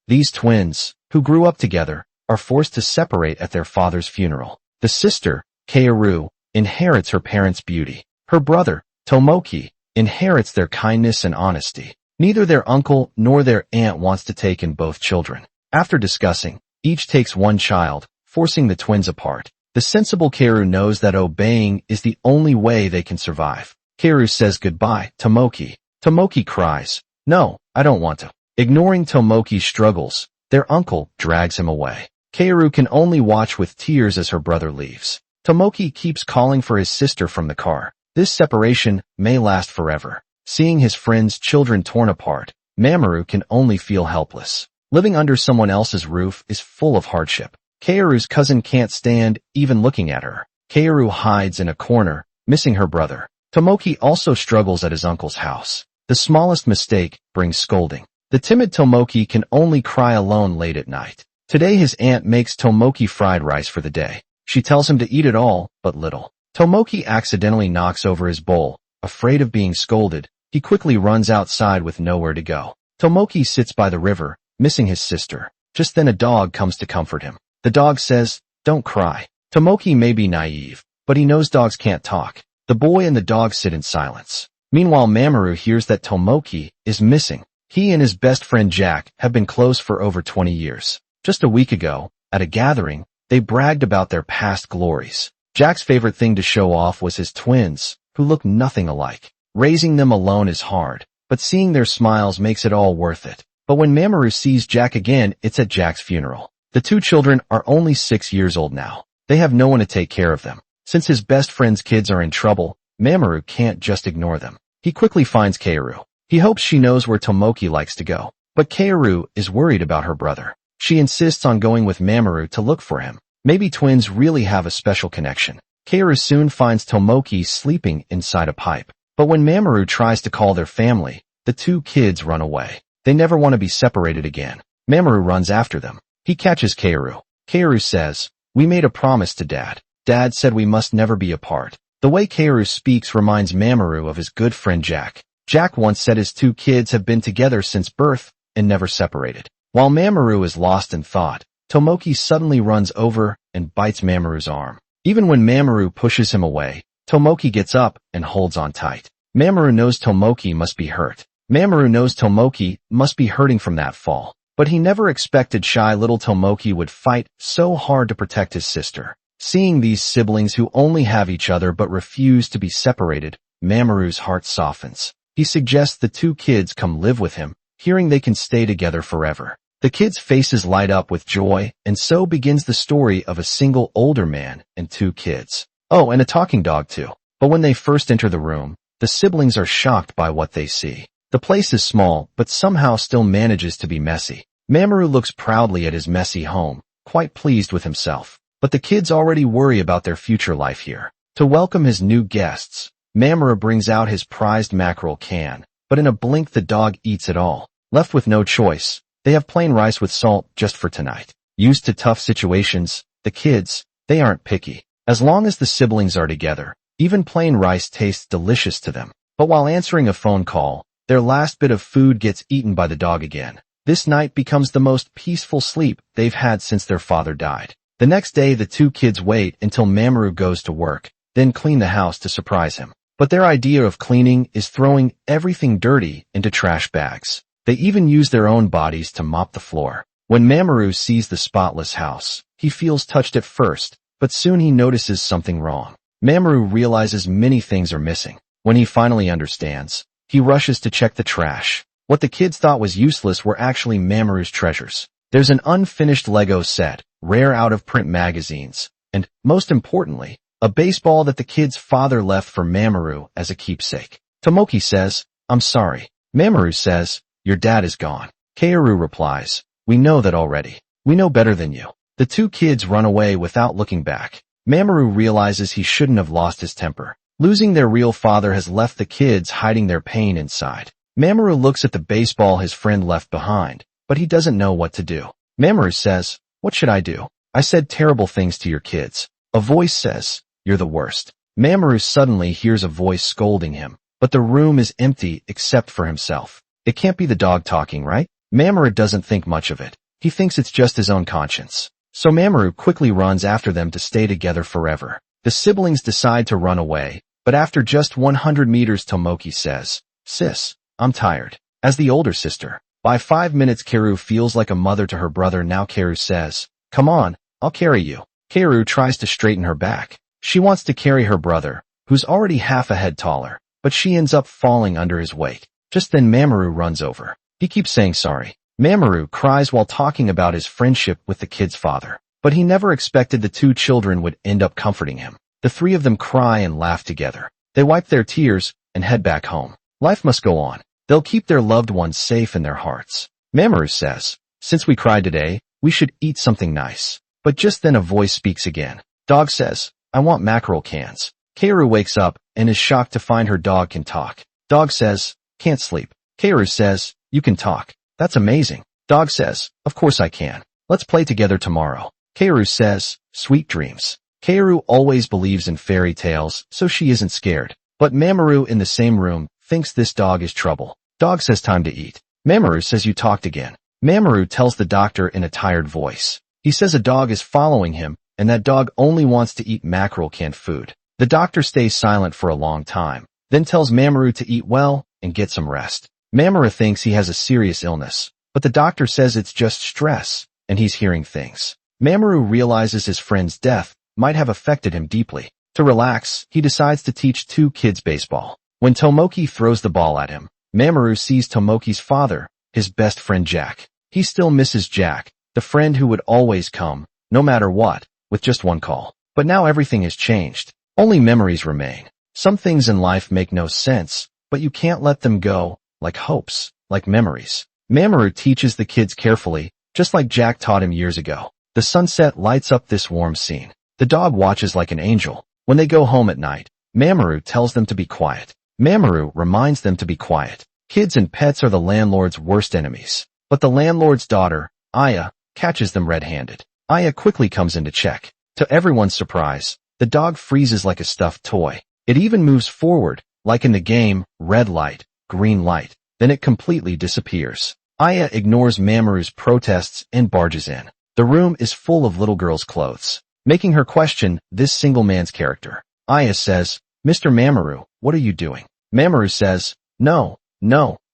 These twins, who grew up together, are forced to separate at their father's funeral. The sister, Kaoru, inherits her parents' beauty. Her brother, Tomoki, inherits their kindness and honesty. Neither their uncle nor their aunt wants to take in both children. After discussing, each takes one child, forcing the twins apart. The sensible Kaoru knows that obeying is the only way they can survive. Kaoru says goodbye, Tomoki. Tomoki cries, "No, I don't want to." Ignoring Tomoki's struggles, their uncle drags him away. Kaoru can only watch with tears as her brother leaves. Tomoki keeps calling for his sister from the car. This separation may last forever. Seeing his friend's children torn apart, Mamaru can only feel helpless. Living under someone else's roof is full of hardship. Kaoru's cousin can't stand even looking at her. Kaoru hides in a corner, missing her brother. Tomoki also struggles at his uncle's house. The smallest mistake brings scolding. The timid Tomoki can only cry alone late at night. Today his aunt makes Tomoki fried rice for the day. She tells him to eat it all, but little. Tomoki accidentally knocks over his bowl. Afraid of being scolded, he quickly runs outside with nowhere to go. Tomoki sits by the river, missing his sister. Just then a dog comes to comfort him. The dog says, "Don't cry." Tomoki may be naive, but he knows dogs can't talk. The boy and the dog sit in silence. Meanwhile, Mamaru hears that Tomoki is missing. He and his best friend Jack have been close for over 20 years. Just a week ago, at a gathering, they bragged about their past glories. Jack's favorite thing to show off was his twins, who look nothing alike. Raising them alone is hard, but seeing their smiles makes it all worth it. But when Mamaru sees Jack again, it's at Jack's funeral. The two children are only 6 years old now. They have no one to take care of them. Since his best friend's kids are in trouble, Mamaru can't just ignore them. He quickly finds Kaoru. He hopes she knows where Tomoki likes to go. But Kaoru is worried about her brother. She insists on going with Mamaru to look for him. Maybe twins really have a special connection. Kaoru soon finds Tomoki sleeping inside a pipe. But when Mamaru tries to call their family, the two kids run away. They never want to be separated again. Mamaru runs after them. He catches Kaoru. Kaoru says, "We made a promise to Dad. Dad said we must never be apart." The way Kaoru speaks reminds Mamaru of his good friend Jack. Jack once said his two kids have been together since birth and never separated. While Mamaru is lost in thought, Tomoki suddenly runs over and bites Mamaru's arm. Even when Mamaru pushes him away, Tomoki gets up and holds on tight. Mamaru knows Tomoki must be hurt. Mamaru knows Tomoki must be hurting from that fall. But he never expected shy little Tomoki would fight so hard to protect his sister. Seeing these siblings who only have each other but refuse to be separated, Mamaru's heart softens. He suggests the two kids come live with him, hearing they can stay together forever. The kids' faces light up with joy, and so begins the story of a single older man and two kids. Oh, and a talking dog too. But when they first enter the room, the siblings are shocked by what they see. The place is small, but somehow still manages to be messy. Mamaru looks proudly at his messy home, quite pleased with himself. But the kids already worry about their future life here. To welcome his new guests, Mamaru brings out his prized mackerel can, but in a blink the dog eats it all. Left with no choice, they have plain rice with salt just for tonight. Used to tough situations, the kids, they aren't picky. As long as the siblings are together, even plain rice tastes delicious to them. But while answering a phone call, their last bit of food gets eaten by the dog again. This night becomes the most peaceful sleep they've had since their father died. The next day the two kids wait until Mamaru goes to work, then clean the house to surprise him. But their idea of cleaning is throwing everything dirty into trash bags. They even use their own bodies to mop the floor. When Mamaru sees the spotless house, he feels touched at first, but soon he notices something wrong. Mamaru realizes many things are missing. When he finally understands, he rushes to check the trash. What the kids thought was useless were actually Mamaru's treasures. There's an unfinished Lego set, rare out-of-print magazines, and, most importantly, a baseball that the kid's father left for Mamaru as a keepsake. Tomoki says, "I'm sorry." Mamaru says, "Your dad is gone." Kaoru replies, "We know that already. We know better than you." The two kids run away without looking back. Mamaru realizes he shouldn't have lost his temper. Losing their real father has left the kids hiding their pain inside. Mamaru looks at the baseball his friend left behind, but he doesn't know what to do. Mamaru says, "What should I do? I said terrible things to your kids." A voice says, "You're the worst." Mamaru suddenly hears a voice scolding him, but the room is empty except for himself. It can't be the dog talking, right? Mamaru doesn't think much of it. He thinks it's just his own conscience. So Mamaru quickly runs after them to stay together forever. The siblings decide to run away, but after just 100 meters Tomoki says, "Sis, I'm tired." As the older sister. By 5 minutes Kaoru feels like a mother to her brother. Now Kaoru says, "Come on, I'll carry you." Kaoru tries to straighten her back. She wants to carry her brother, who's already half a head taller, but she ends up falling under his weight. Just then Mamaru runs over. He keeps saying sorry. Mamaru cries while talking about his friendship with the kid's father, but he never expected the two children would end up comforting him. The three of them cry and laugh together. They wipe their tears and head back home. Life must go on. They'll keep their loved ones safe in their hearts. Mamaru says, "Since we cried today, we should eat something nice." But just then a voice speaks again. Dog says, "I want mackerel cans." Kaoru wakes up and is shocked to find her dog can talk. Dog says, "Can't sleep." Kaoru says, "You can talk. That's amazing." Dog says, "Of course I can. Let's play together tomorrow." Kaoru says, "Sweet dreams." Kaoru always believes in fairy tales, so she isn't scared. But Mamaru in the same room thinks this dog is trouble. Dog says time to eat. Mamaru says you talked again. Mamaru tells the doctor in a tired voice. He says a dog is following him, and that dog only wants to eat mackerel canned food. The doctor stays silent for a long time, then tells Mamaru to eat well and get some rest. Mamaru thinks he has a serious illness, but the doctor says it's just stress, and he's hearing things. Mamaru realizes his friend's death might have affected him deeply. To relax, he decides to teach two kids baseball. When Tomoki throws the ball at him, Mamaru sees Tomoki's father, his best friend Jack. He still misses Jack, the friend who would always come, no matter what, with just one call. But now everything has changed. Only memories remain. Some things in life make no sense, but you can't let them go, like hopes, like memories. Mamaru teaches the kids carefully, just like Jack taught him years ago. The sunset lights up this warm scene. The dog watches like an angel. When they go home at night, Mamaru tells them to be quiet. Mamaru reminds them to be quiet. Kids and pets are the landlord's worst enemies. But the landlord's daughter, Aya, catches them red-handed. Aya quickly comes in to check. To everyone's surprise, the dog freezes like a stuffed toy. It even moves forward, like in the game, red light, green light. Then it completely disappears. Aya ignores Mamaru's protests and barges in. The room is full of little girls' clothes, making her question this single man's character. Aya says, "Mr. Mamaru, what are you doing?" Mamaru says, No,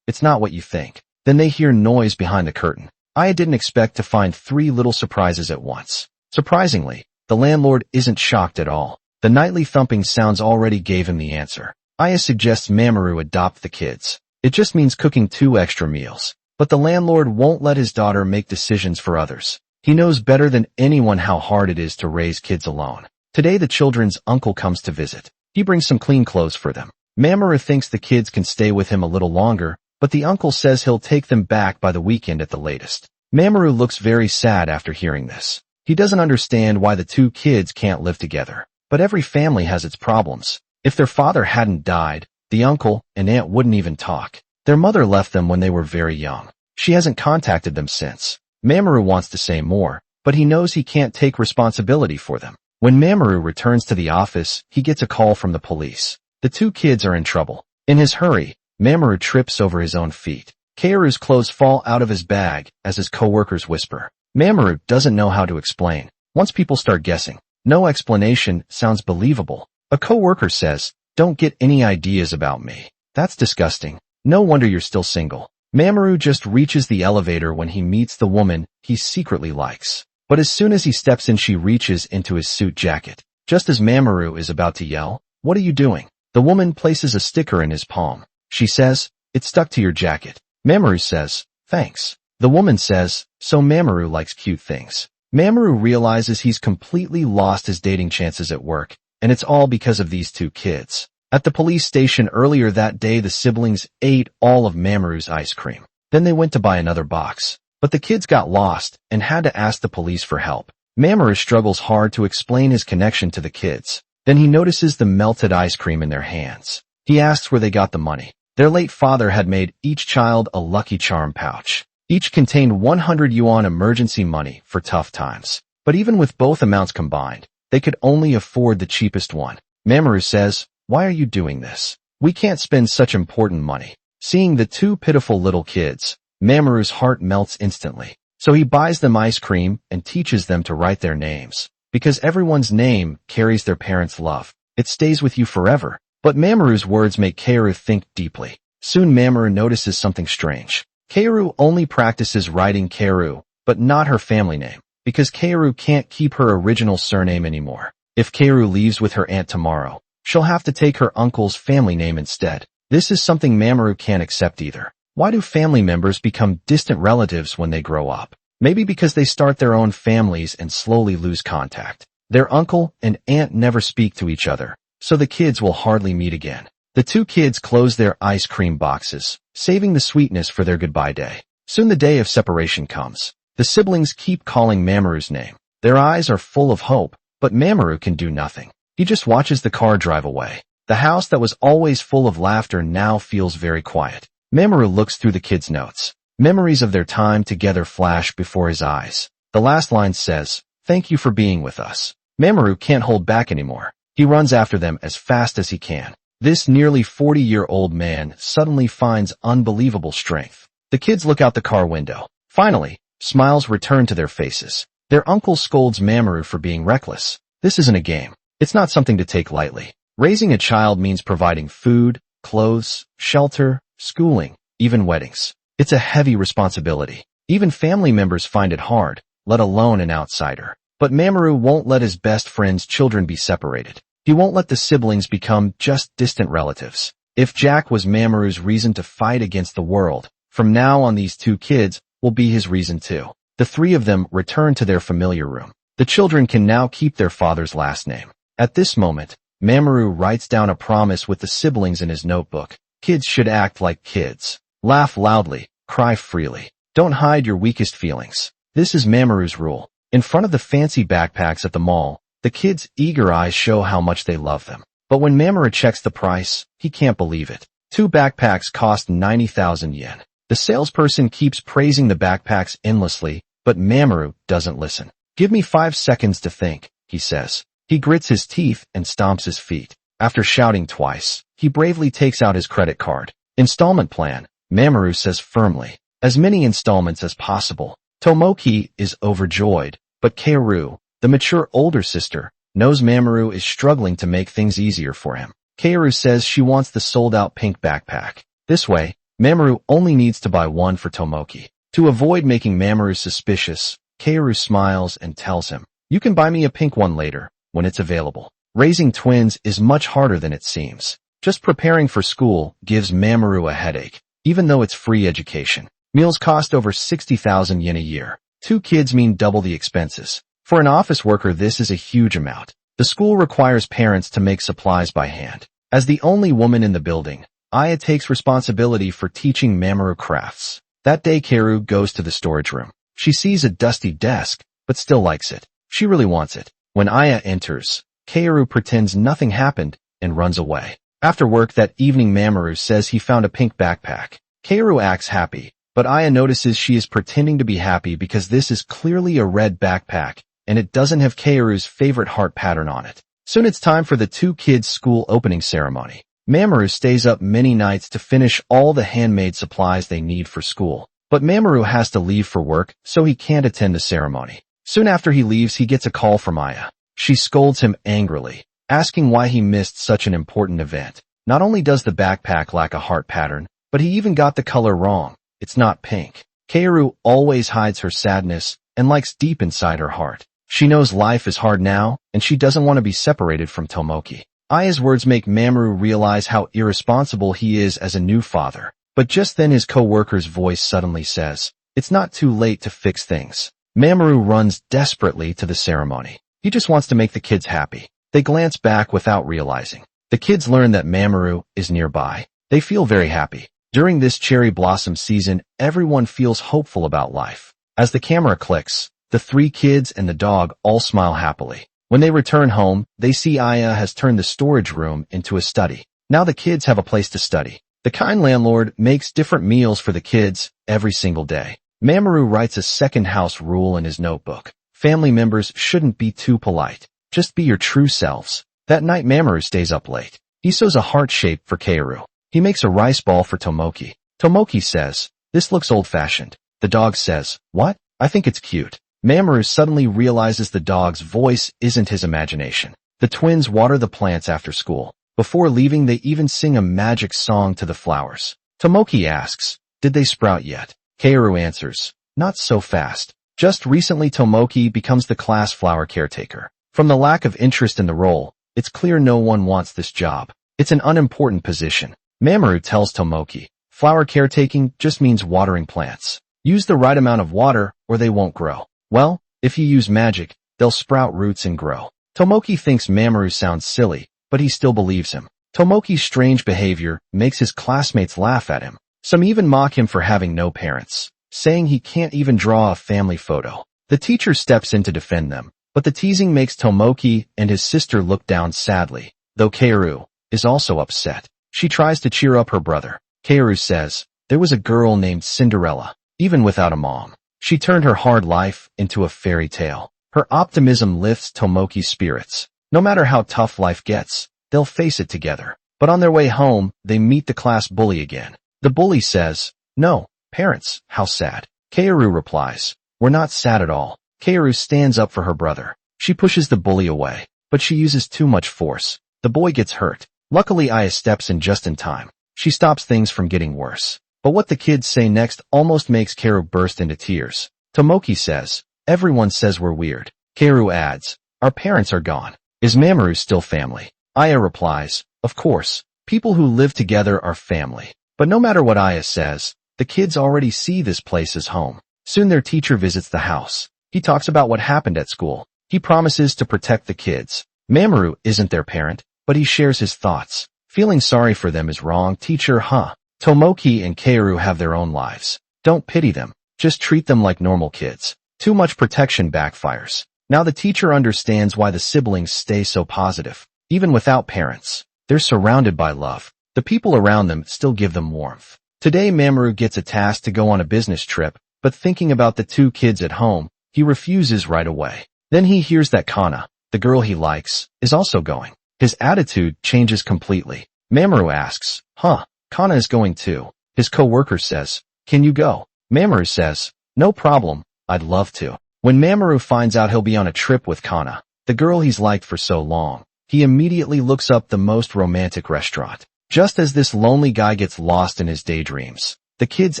it's not what you think." Then they hear noise behind the curtain. Aya didn't expect to find three little surprises at once. Surprisingly, the landlord isn't shocked at all. The nightly thumping sounds already gave him the answer. Aya suggests Mamaru adopt the kids. It just means cooking 2 extra meals. But the landlord won't let his daughter make decisions for others. He knows better than anyone how hard it is to raise kids alone. Today the children's uncle comes to visit. He brings some clean clothes for them. Mamaru thinks the kids can stay with him a little longer, but the uncle says he'll take them back by the weekend at the latest. Mamaru looks very sad after hearing this. He doesn't understand why the two kids can't live together. But every family has its problems. If their father hadn't died, the uncle and aunt wouldn't even talk. Their mother left them when they were very young. She hasn't contacted them since. Mamaru wants to say more, but he knows he can't take responsibility for them. When Mamaru returns to the office, he gets a call from the police. The two kids are in trouble. In his hurry, Mamaru trips over his own feet. Kaoru's clothes fall out of his bag as his coworkers whisper. Mamaru doesn't know how to explain. Once people start guessing, no explanation sounds believable. A coworker says, "Don't get any ideas about me. That's disgusting. No wonder you're still single." Mamaru just reaches the elevator when he meets the woman he secretly likes. But as soon as he steps in, she reaches into his suit jacket. Just as Mamaru is about to yell, "What are you doing?" the woman places a sticker in his palm. She says, "It's stuck to your jacket." Mamaru says, "Thanks." The woman says, "So Mamaru likes cute things." Mamaru realizes he's completely lost his dating chances at work, and it's all because of these two kids. At the police station earlier that day, the siblings ate all of Mamaru's ice cream. Then they went to buy another box. But the kids got lost and had to ask the police for help. Mamaru struggles hard to explain his connection to the kids. Then he notices the melted ice cream in their hands. He asks where they got the money. Their late father had made each child a Lucky Charm pouch. Each contained 100 yuan emergency money for tough times. But even with both amounts combined, they could only afford the cheapest one. Mamaru says, "Why are you doing this? We can't spend such important money." Seeing the two pitiful little kids, Mamoru's heart melts instantly. So he buys them ice cream and teaches them to write their names. Because everyone's name carries their parents' love. It stays with you forever. But Mamoru's words make Kaoru think deeply. Soon Mamoru notices something strange. Kaoru only practices writing Kaoru, but not her family name. Because Kaoru can't keep her original surname anymore. If Kaoru leaves with her aunt tomorrow, she'll have to take her uncle's family name instead. This is something Mamaru can't accept either. Why do family members become distant relatives when they grow up? Maybe because they start their own families and slowly lose contact. Their uncle and aunt never speak to each other, so the kids will hardly meet again. The two kids close their ice cream boxes, saving the sweetness for their goodbye day. Soon the day of separation comes. The siblings keep calling Mamaru's name. Their eyes are full of hope, but Mamaru can do nothing. He just watches the car drive away. The house that was always full of laughter now feels very quiet. Mamaru looks through the kids' notes. Memories of their time together flash before his eyes. The last line says, "Thank you for being with us." Mamaru can't hold back anymore. He runs after them as fast as he can. This nearly 40-year-old man suddenly finds unbelievable strength. The kids look out the car window. Finally, smiles return to their faces. Their uncle scolds Mamaru for being reckless. This isn't a game. It's not something to take lightly. Raising a child means providing food, clothes, shelter, schooling, even weddings. It's a heavy responsibility. Even family members find it hard, let alone an outsider. But Mamaru won't let his best friend's children be separated. He won't let the siblings become just distant relatives. If Jack was Mamaru's reason to fight against the world, from now on these two kids will be his reason too. The three of them return to their familiar room. The children can now keep their father's last name. At this moment, Mamaru writes down a promise with the siblings in his notebook. Kids should act like kids. Laugh loudly, cry freely. Don't hide your weakest feelings. This is Mamaru's rule. In front of the fancy backpacks at the mall, the kids' eager eyes show how much they love them. But when Mamaru checks the price, he can't believe it. 2 backpacks cost 90,000 yen. The salesperson keeps praising the backpacks endlessly, but Mamaru doesn't listen. "Give me 5 seconds to think," he says. He grits his teeth and stomps his feet. After shouting twice, he bravely takes out his credit card. "Installment plan," Mamaru says firmly. "As many installments as possible." Tomoki is overjoyed, but Kaoru, the mature older sister, knows Mamaru is struggling to make things easier for him. Kaoru says she wants the sold-out pink backpack. This way, Mamaru only needs to buy one for Tomoki. To avoid making Mamaru suspicious, Kaoru smiles and tells him, "You can buy me a pink one later, when it's available." Raising twins is much harder than it seems. Just preparing for school gives Mamaru a headache, even though it's free education. Meals cost over 60,000 yen a year. 2 kids mean double the expenses. For an office worker, this is a huge amount. The school requires parents to make supplies by hand. As the only woman in the building, Aya takes responsibility for teaching Mamaru crafts. That day, Kaoru goes to the storage room. She sees a dusty desk, but still likes it. She really wants it. When Aya enters, Kaoru pretends nothing happened and runs away. After work that evening, Mamaru says he found a pink backpack. Kaoru acts happy, but Aya notices she is pretending to be happy because this is clearly a red backpack, and it doesn't have Kaoru's favorite heart pattern on it. Soon it's time for the 2 kids' school opening ceremony. Mamaru stays up many nights to finish all the handmade supplies they need for school. But Mamaru has to leave for work, so he can't attend the ceremony. Soon after he leaves, he gets a call from Aya. She scolds him angrily, asking why he missed such an important event. Not only does the backpack lack a heart pattern, but he even got the color wrong. It's not pink. Kaoru always hides her sadness and likes deep inside her heart. She knows life is hard now, and she doesn't want to be separated from Tomoki. Aya's words make Mamaru realize how irresponsible he is as a new father. But just then his co-worker's voice suddenly says, "It's not too late to fix things." Mamaru runs desperately to the ceremony. He just wants to make the kids happy. They glance back without realizing. The kids learn that Mamaru is nearby. They feel very happy. During this cherry blossom season, everyone feels hopeful about life. As the camera clicks, the 3 kids and the dog all smile happily. When they return home, they see Aya has turned the storage room into a study. Now the kids have a place to study. The kind landlord makes different meals for the kids every single day. Mamaru writes a second house rule in his notebook. Family members shouldn't be too polite. Just be your true selves. That night, Mamaru stays up late. He sews a heart shape for Kaoru. He makes a rice ball for Tomoki. Tomoki says, This looks old-fashioned. The dog says, "What? I think it's cute." Mamaru suddenly realizes the dog's voice isn't his imagination. The twins water the plants after school. Before leaving, they even sing a magic song to the flowers. Tomoki asks, "Did they sprout yet?" Kaoru answers, "Not so fast." Just recently, Tomoki becomes the class flower caretaker. From the lack of interest in the role, it's clear no one wants this job. It's an unimportant position. Mamaru tells Tomoki, "Flower caretaking just means watering plants. Use the right amount of water or they won't grow. Well, if you use magic, they'll sprout roots and grow." Tomoki thinks Mamaru sounds silly, but he still believes him. Tomoki's strange behavior makes his classmates laugh at him. Some even mock him for having no parents, saying he can't even draw a family photo. The teacher steps in to defend them, but the teasing makes Tomoki and his sister look down sadly, though Kaoru is also upset. She tries to cheer up her brother. Kaoru says, "There was a girl named Cinderella, even without a mom. She turned her hard life into a fairy tale." Her optimism lifts Tomoki's spirits. No matter how tough life gets, they'll face it together. But on their way home, they meet the class bully again. The bully says, "No, parents, how sad." Kaoru replies, "We're not sad at all." Kaoru stands up for her brother. She pushes the bully away, but she uses too much force. The boy gets hurt. Luckily, Aya steps in just in time. She stops things from getting worse. But what the kids say next almost makes Kaoru burst into tears. Tomoki says, "Everyone says we're weird." Kaoru adds, "Our parents are gone. Is Mamaru still family?" Aya replies, "Of course. People who live together are family." But no matter what Aya says, the kids already see this place as home. Soon their teacher visits the house. He talks about what happened at school. He promises to protect the kids. Mamaru isn't their parent, but he shares his thoughts. Feeling sorry for them is wrong, teacher, huh? Tomoki and Kaoru have their own lives. Don't pity them. Just treat them like normal kids. Too much protection backfires. Now the teacher understands why the siblings stay so positive. Even without parents, they're surrounded by love. The people around them still give them warmth. Today Mamaru gets a task to go on a business trip, but thinking about the two kids at home, he refuses right away. Then he hears that Kana, the girl he likes, is also going. His attitude changes completely. Mamaru asks, "Huh, Kana is going too." His co-worker says, "Can you go?" Mamaru says, "No problem, I'd love to." When Mamaru finds out he'll be on a trip with Kana, the girl he's liked for so long, he immediately looks up the most romantic restaurant. Just as this lonely guy gets lost in his daydreams, the kids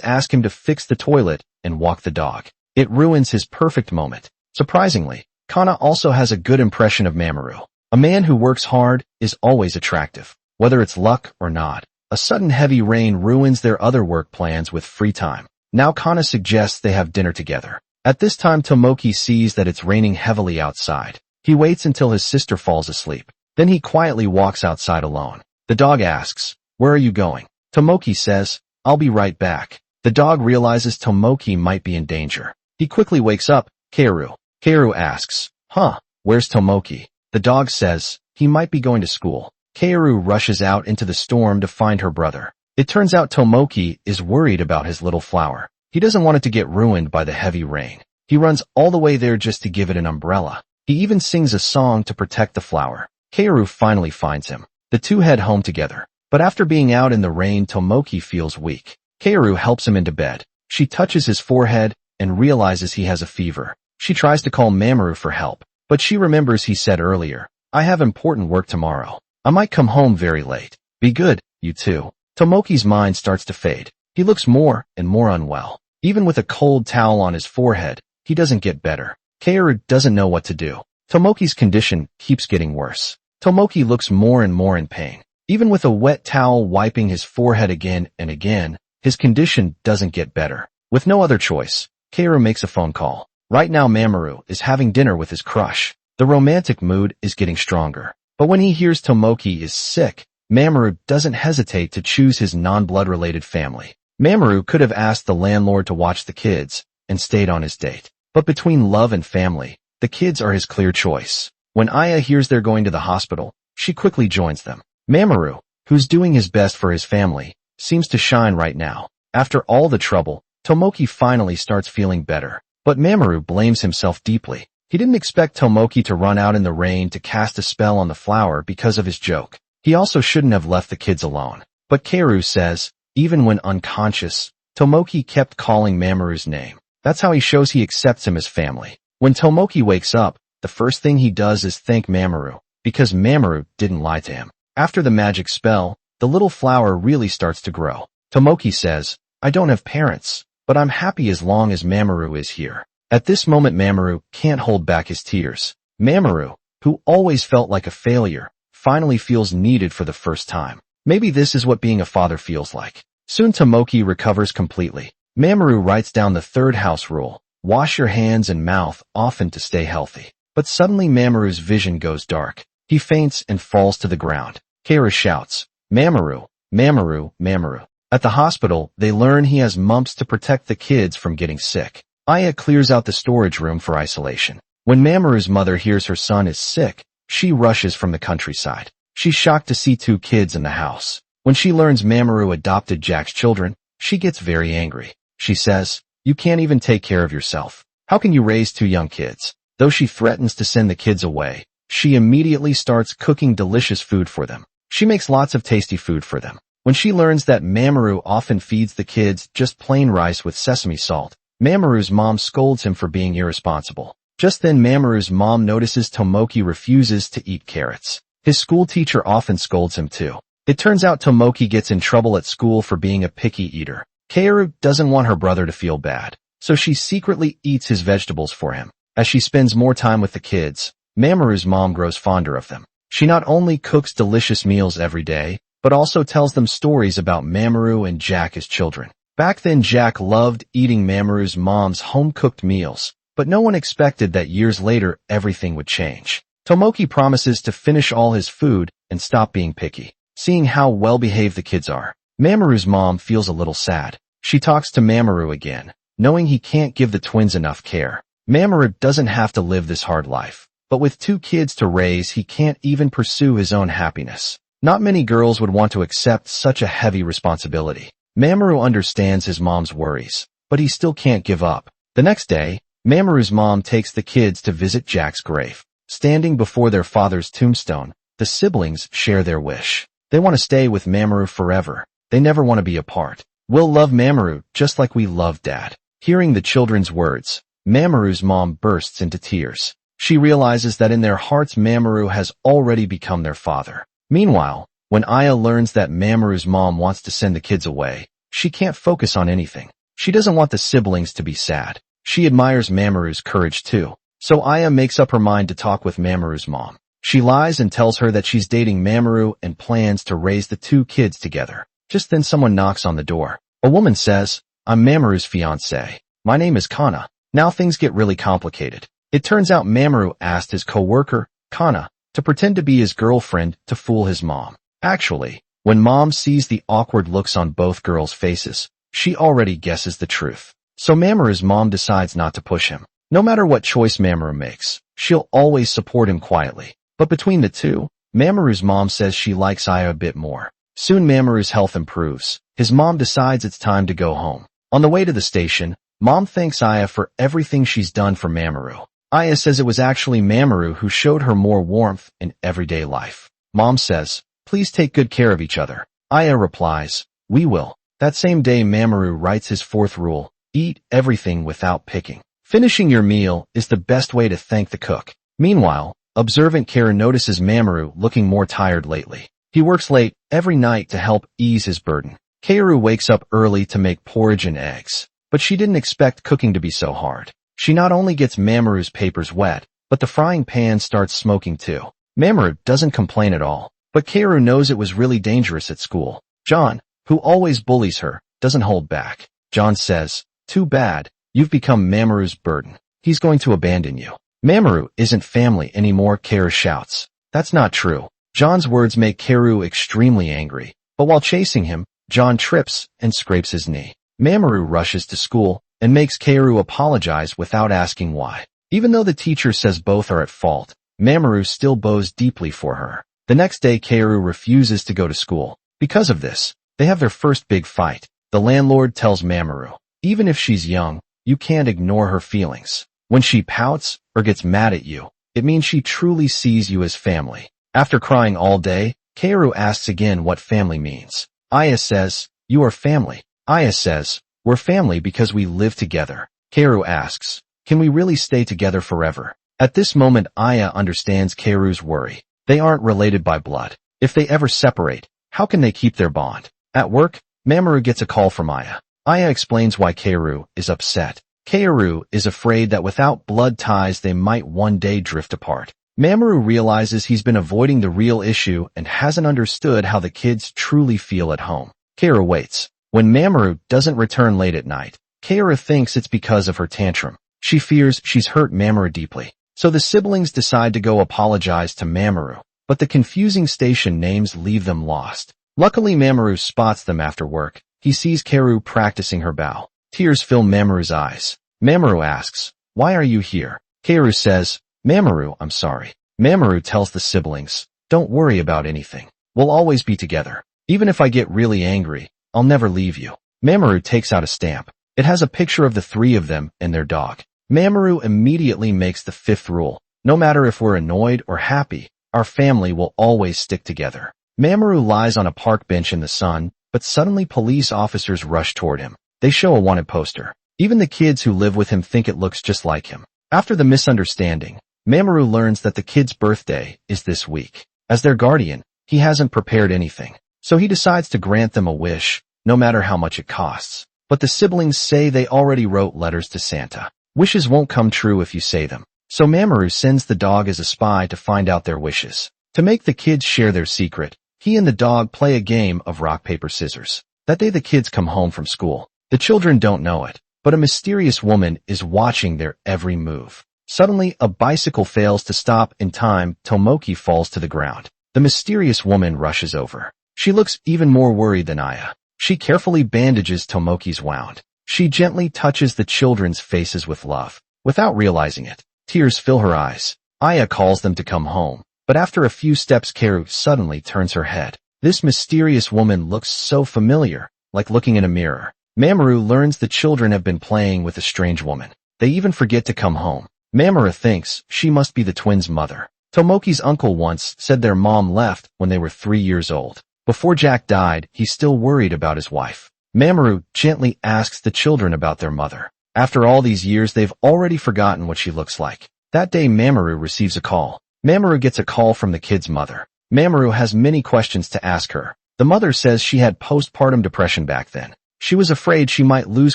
ask him to fix the toilet and walk the dog. It ruins his perfect moment. Surprisingly, Kana also has a good impression of Mamaru. A man who works hard is always attractive, whether it's luck or not. A sudden heavy rain ruins their other work plans with free time. Now Kana suggests they have dinner together. At this time Tomoki sees that it's raining heavily outside. He waits until his sister falls asleep. Then he quietly walks outside alone. The dog asks, "Where are you going?" Tomoki says, "I'll be right back." The dog realizes Tomoki might be in danger. He quickly wakes up. Kaoru. Kaoru asks, "Huh, where's Tomoki?" The dog says, "He might be going to school." Kaoru rushes out into the storm to find her brother. It turns out Tomoki is worried about his little flower. He doesn't want it to get ruined by the heavy rain. He runs all the way there just to give it an umbrella. He even sings a song to protect the flower. Kaoru finally finds him. The two head home together. But after being out in the rain, Tomoki feels weak. Kaoru helps him into bed. She touches his forehead and realizes he has a fever. She tries to call Mamaru for help, but she remembers he said earlier, "I have important work tomorrow. I might come home very late. Be good, you two." Tomoki's mind starts to fade. He looks more and more unwell. Even with a cold towel on his forehead, he doesn't get better. Kaoru doesn't know what to do. Tomoki's condition keeps getting worse. Tomoki looks more and more in pain. Even with a wet towel wiping his forehead again and again, his condition doesn't get better. With no other choice, Kaoru makes a phone call. Right now Mamaru is having dinner with his crush. The romantic mood is getting stronger. But when he hears Tomoki is sick, Mamaru doesn't hesitate to choose his non-blood related family. Mamaru could have asked the landlord to watch the kids and stayed on his date. But between love and family, the kids are his clear choice. When Aya hears they're going to the hospital, she quickly joins them. Mamaru, who's doing his best for his family, seems to shine right now. After all the trouble, Tomoki finally starts feeling better. But Mamaru blames himself deeply. He didn't expect Tomoki to run out in the rain to cast a spell on the flower because of his joke. He also shouldn't have left the kids alone. But Kaoru says, even when unconscious, Tomoki kept calling Mamoru's name. That's how he shows he accepts him as family. When Tomoki wakes up, the first thing he does is thank Mamaru, because Mamaru didn't lie to him. After the magic spell, the little flower really starts to grow. Tomoki says, "I don't have parents, but I'm happy as long as Mamaru is here." At this moment Mamaru can't hold back his tears. Mamaru, who always felt like a failure, finally feels needed for the first time. Maybe this is what being a father feels like. Soon Tomoki recovers completely. Mamaru writes down the third house rule: wash your hands and mouth often to stay healthy. But suddenly Mamaru's vision goes dark. He faints and falls to the ground. Kara shouts, "Mamaru, Mamaru, Mamaru." At the hospital, they learn he has mumps to protect the kids from getting sick. Aya clears out the storage room for isolation. When Mamaru's mother hears her son is sick, she rushes from the countryside. She's shocked to see 2 kids in the house. When she learns Mamaru adopted Jack's children, she gets very angry. She says, "You can't even take care of yourself. How can you raise 2 young kids?" Though she threatens to send the kids away, she immediately starts cooking delicious food for them. She makes lots of tasty food for them. When she learns that Mamaru often feeds the kids just plain rice with sesame salt, Mamaru's mom scolds him for being irresponsible. Just then Mamaru's mom notices Tomoki refuses to eat carrots. His school teacher often scolds him too. It turns out Tomoki gets in trouble at school for being a picky eater. Kaoru doesn't want her brother to feel bad, so she secretly eats his vegetables for him. As she spends more time with the kids, Mamaru's mom grows fonder of them. She not only cooks delicious meals every day, but also tells them stories about Mamaru and Jack as children. Back then Jack loved eating Mamaru's mom's home-cooked meals, but no one expected that years later everything would change. Tomoki promises to finish all his food and stop being picky. Seeing how well-behaved the kids are, Mamaru's mom feels a little sad. She talks to Mamaru again, knowing he can't give the twins enough care. Mamaru doesn't have to live this hard life, but with 2 kids to raise he can't even pursue his own happiness. Not many girls would want to accept such a heavy responsibility. Mamaru understands his mom's worries, but he still can't give up. The next day, Mamaru's mom takes the kids to visit Jack's grave. Standing before their father's tombstone, the siblings share their wish. They want to stay with Mamaru forever. They never want to be apart. "We'll love Mamaru just like we love Dad." Hearing the children's words, Mamaru's mom bursts into tears. She realizes that in their hearts Mamaru has already become their father. Meanwhile, when Aya learns that Mamaru's mom wants to send the kids away, she can't focus on anything. She doesn't want the siblings to be sad. She admires Mamaru's courage too. So Aya makes up her mind to talk with Mamaru's mom. She lies and tells her that she's dating Mamaru and plans to raise the 2 kids together. Just then someone knocks on the door. A woman says, "I'm Mamaru's fiancé. My name is Kana." Now things get really complicated. It turns out Mamaru asked his co-worker, Kana, to pretend to be his girlfriend to fool his mom. Actually, when Mom sees the awkward looks on both girls' faces, she already guesses the truth. So Mamaru's mom decides not to push him. No matter what choice Mamaru makes, she'll always support him quietly. But between the two, Mamaru's mom says she likes Aya a bit more. Soon Mamaru's health improves. His mom decides it's time to go home. On the way to the station, Mom thanks Aya for everything she's done for Mamaru. Aya says it was actually Mamaru who showed her more warmth in everyday life. Mom says, "Please take good care of each other." Aya replies, "We will." That same day Mamaru writes his 4th rule: eat everything without picking. Finishing your meal is the best way to thank the cook. Meanwhile, observant Kara notices Mamaru looking more tired lately. He works late every night to help ease his burden. Kaoru wakes up early to make porridge and eggs, but she didn't expect cooking to be so hard. She not only gets Mamaru's papers wet, but the frying pan starts smoking too. Mamaru doesn't complain at all, but Kaoru knows it was really dangerous at school. John, who always bullies her, doesn't hold back. John says, "Too bad, you've become Mamaru's burden. He's going to abandon you." "Mamaru isn't family anymore," Kaoru shouts. That's not true. John's words make Kaoru extremely angry, but while chasing him, John trips and scrapes his knee. Mamaru rushes to school and makes Kaoru apologize without asking why. Even though the teacher says both are at fault, Mamaru still bows deeply for her. The next day Kaoru refuses to go to school. Because of this, they have their first big fight. The landlord tells Mamaru, even if she's young, you can't ignore her feelings. When she pouts or gets mad at you, it means she truly sees you as family. After crying all day, Kaoru asks again what family means. Aya says, "You are family." Aya says, We're family because we live together. Kaoru asks, can we really stay together forever? At this moment, Aya understands Kaoru's worry. They aren't related by blood. If they ever separate, how can they keep their bond? At work, Mamaru gets a call from Aya. Aya explains why Kaoru is upset. Kaoru is afraid that without blood ties they might one day drift apart. Mamaru realizes he's been avoiding the real issue and hasn't understood how the kids truly feel at home. Kaoru waits. When Mamaru doesn't return late at night, Kaoru thinks it's because of her tantrum. She fears she's hurt Mamaru deeply. So the siblings decide to go apologize to Mamaru, but the confusing station names leave them lost. Luckily, Mamaru spots them after work. He sees Kaoru practicing her bow. Tears fill Mamaru's eyes. Mamaru asks, why are you here? Kaoru says, Mamaru, I'm sorry. Mamaru tells the siblings, don't worry about anything. We'll always be together. Even if I get really angry, I'll never leave you. Mamaru takes out a stamp. It has a picture of the three of them and their dog. Mamaru immediately makes the fifth rule. No matter if we're annoyed or happy, our family will always stick together. Mamaru lies on a park bench in the sun, but suddenly police officers rush toward him. They show a wanted poster. Even the kids who live with him think it looks just like him. After the misunderstanding, Mamaru learns that the kid's birthday is this week. As their guardian, he hasn't prepared anything, so he decides to grant them a wish, no matter how much it costs. But the siblings say they already wrote letters to Santa. Wishes won't come true if you say them. So Mamaru sends the dog as a spy to find out their wishes. To make the kids share their secret, he and the dog play a game of rock, paper, scissors. That day the kids come home from school. The children don't know it, but a mysterious woman is watching their every move. Suddenly, a bicycle fails to stop in time. Tomoki falls to the ground. The mysterious woman rushes over. She looks even more worried than Aya. She carefully bandages Tomoki's wound. She gently touches the children's faces with love. Without realizing it, tears fill her eyes. Aya calls them to come home, but after a few steps Kaoru suddenly turns her head. This mysterious woman looks so familiar, like looking in a mirror. Mamaru learns the children have been playing with a strange woman. They even forget to come home. Mamaru thinks she must be the twins' mother. Tomoki's uncle once said their mom left when they were 3 years old. Before Jack died, he's still worried about his wife. Mamaru gently asks the children about their mother. After all these years, they've already forgotten what she looks like. That day, Mamaru receives a call. Mamaru gets a call from the kid's mother. Mamaru has many questions to ask her. The mother says she had postpartum depression back then. She was afraid she might lose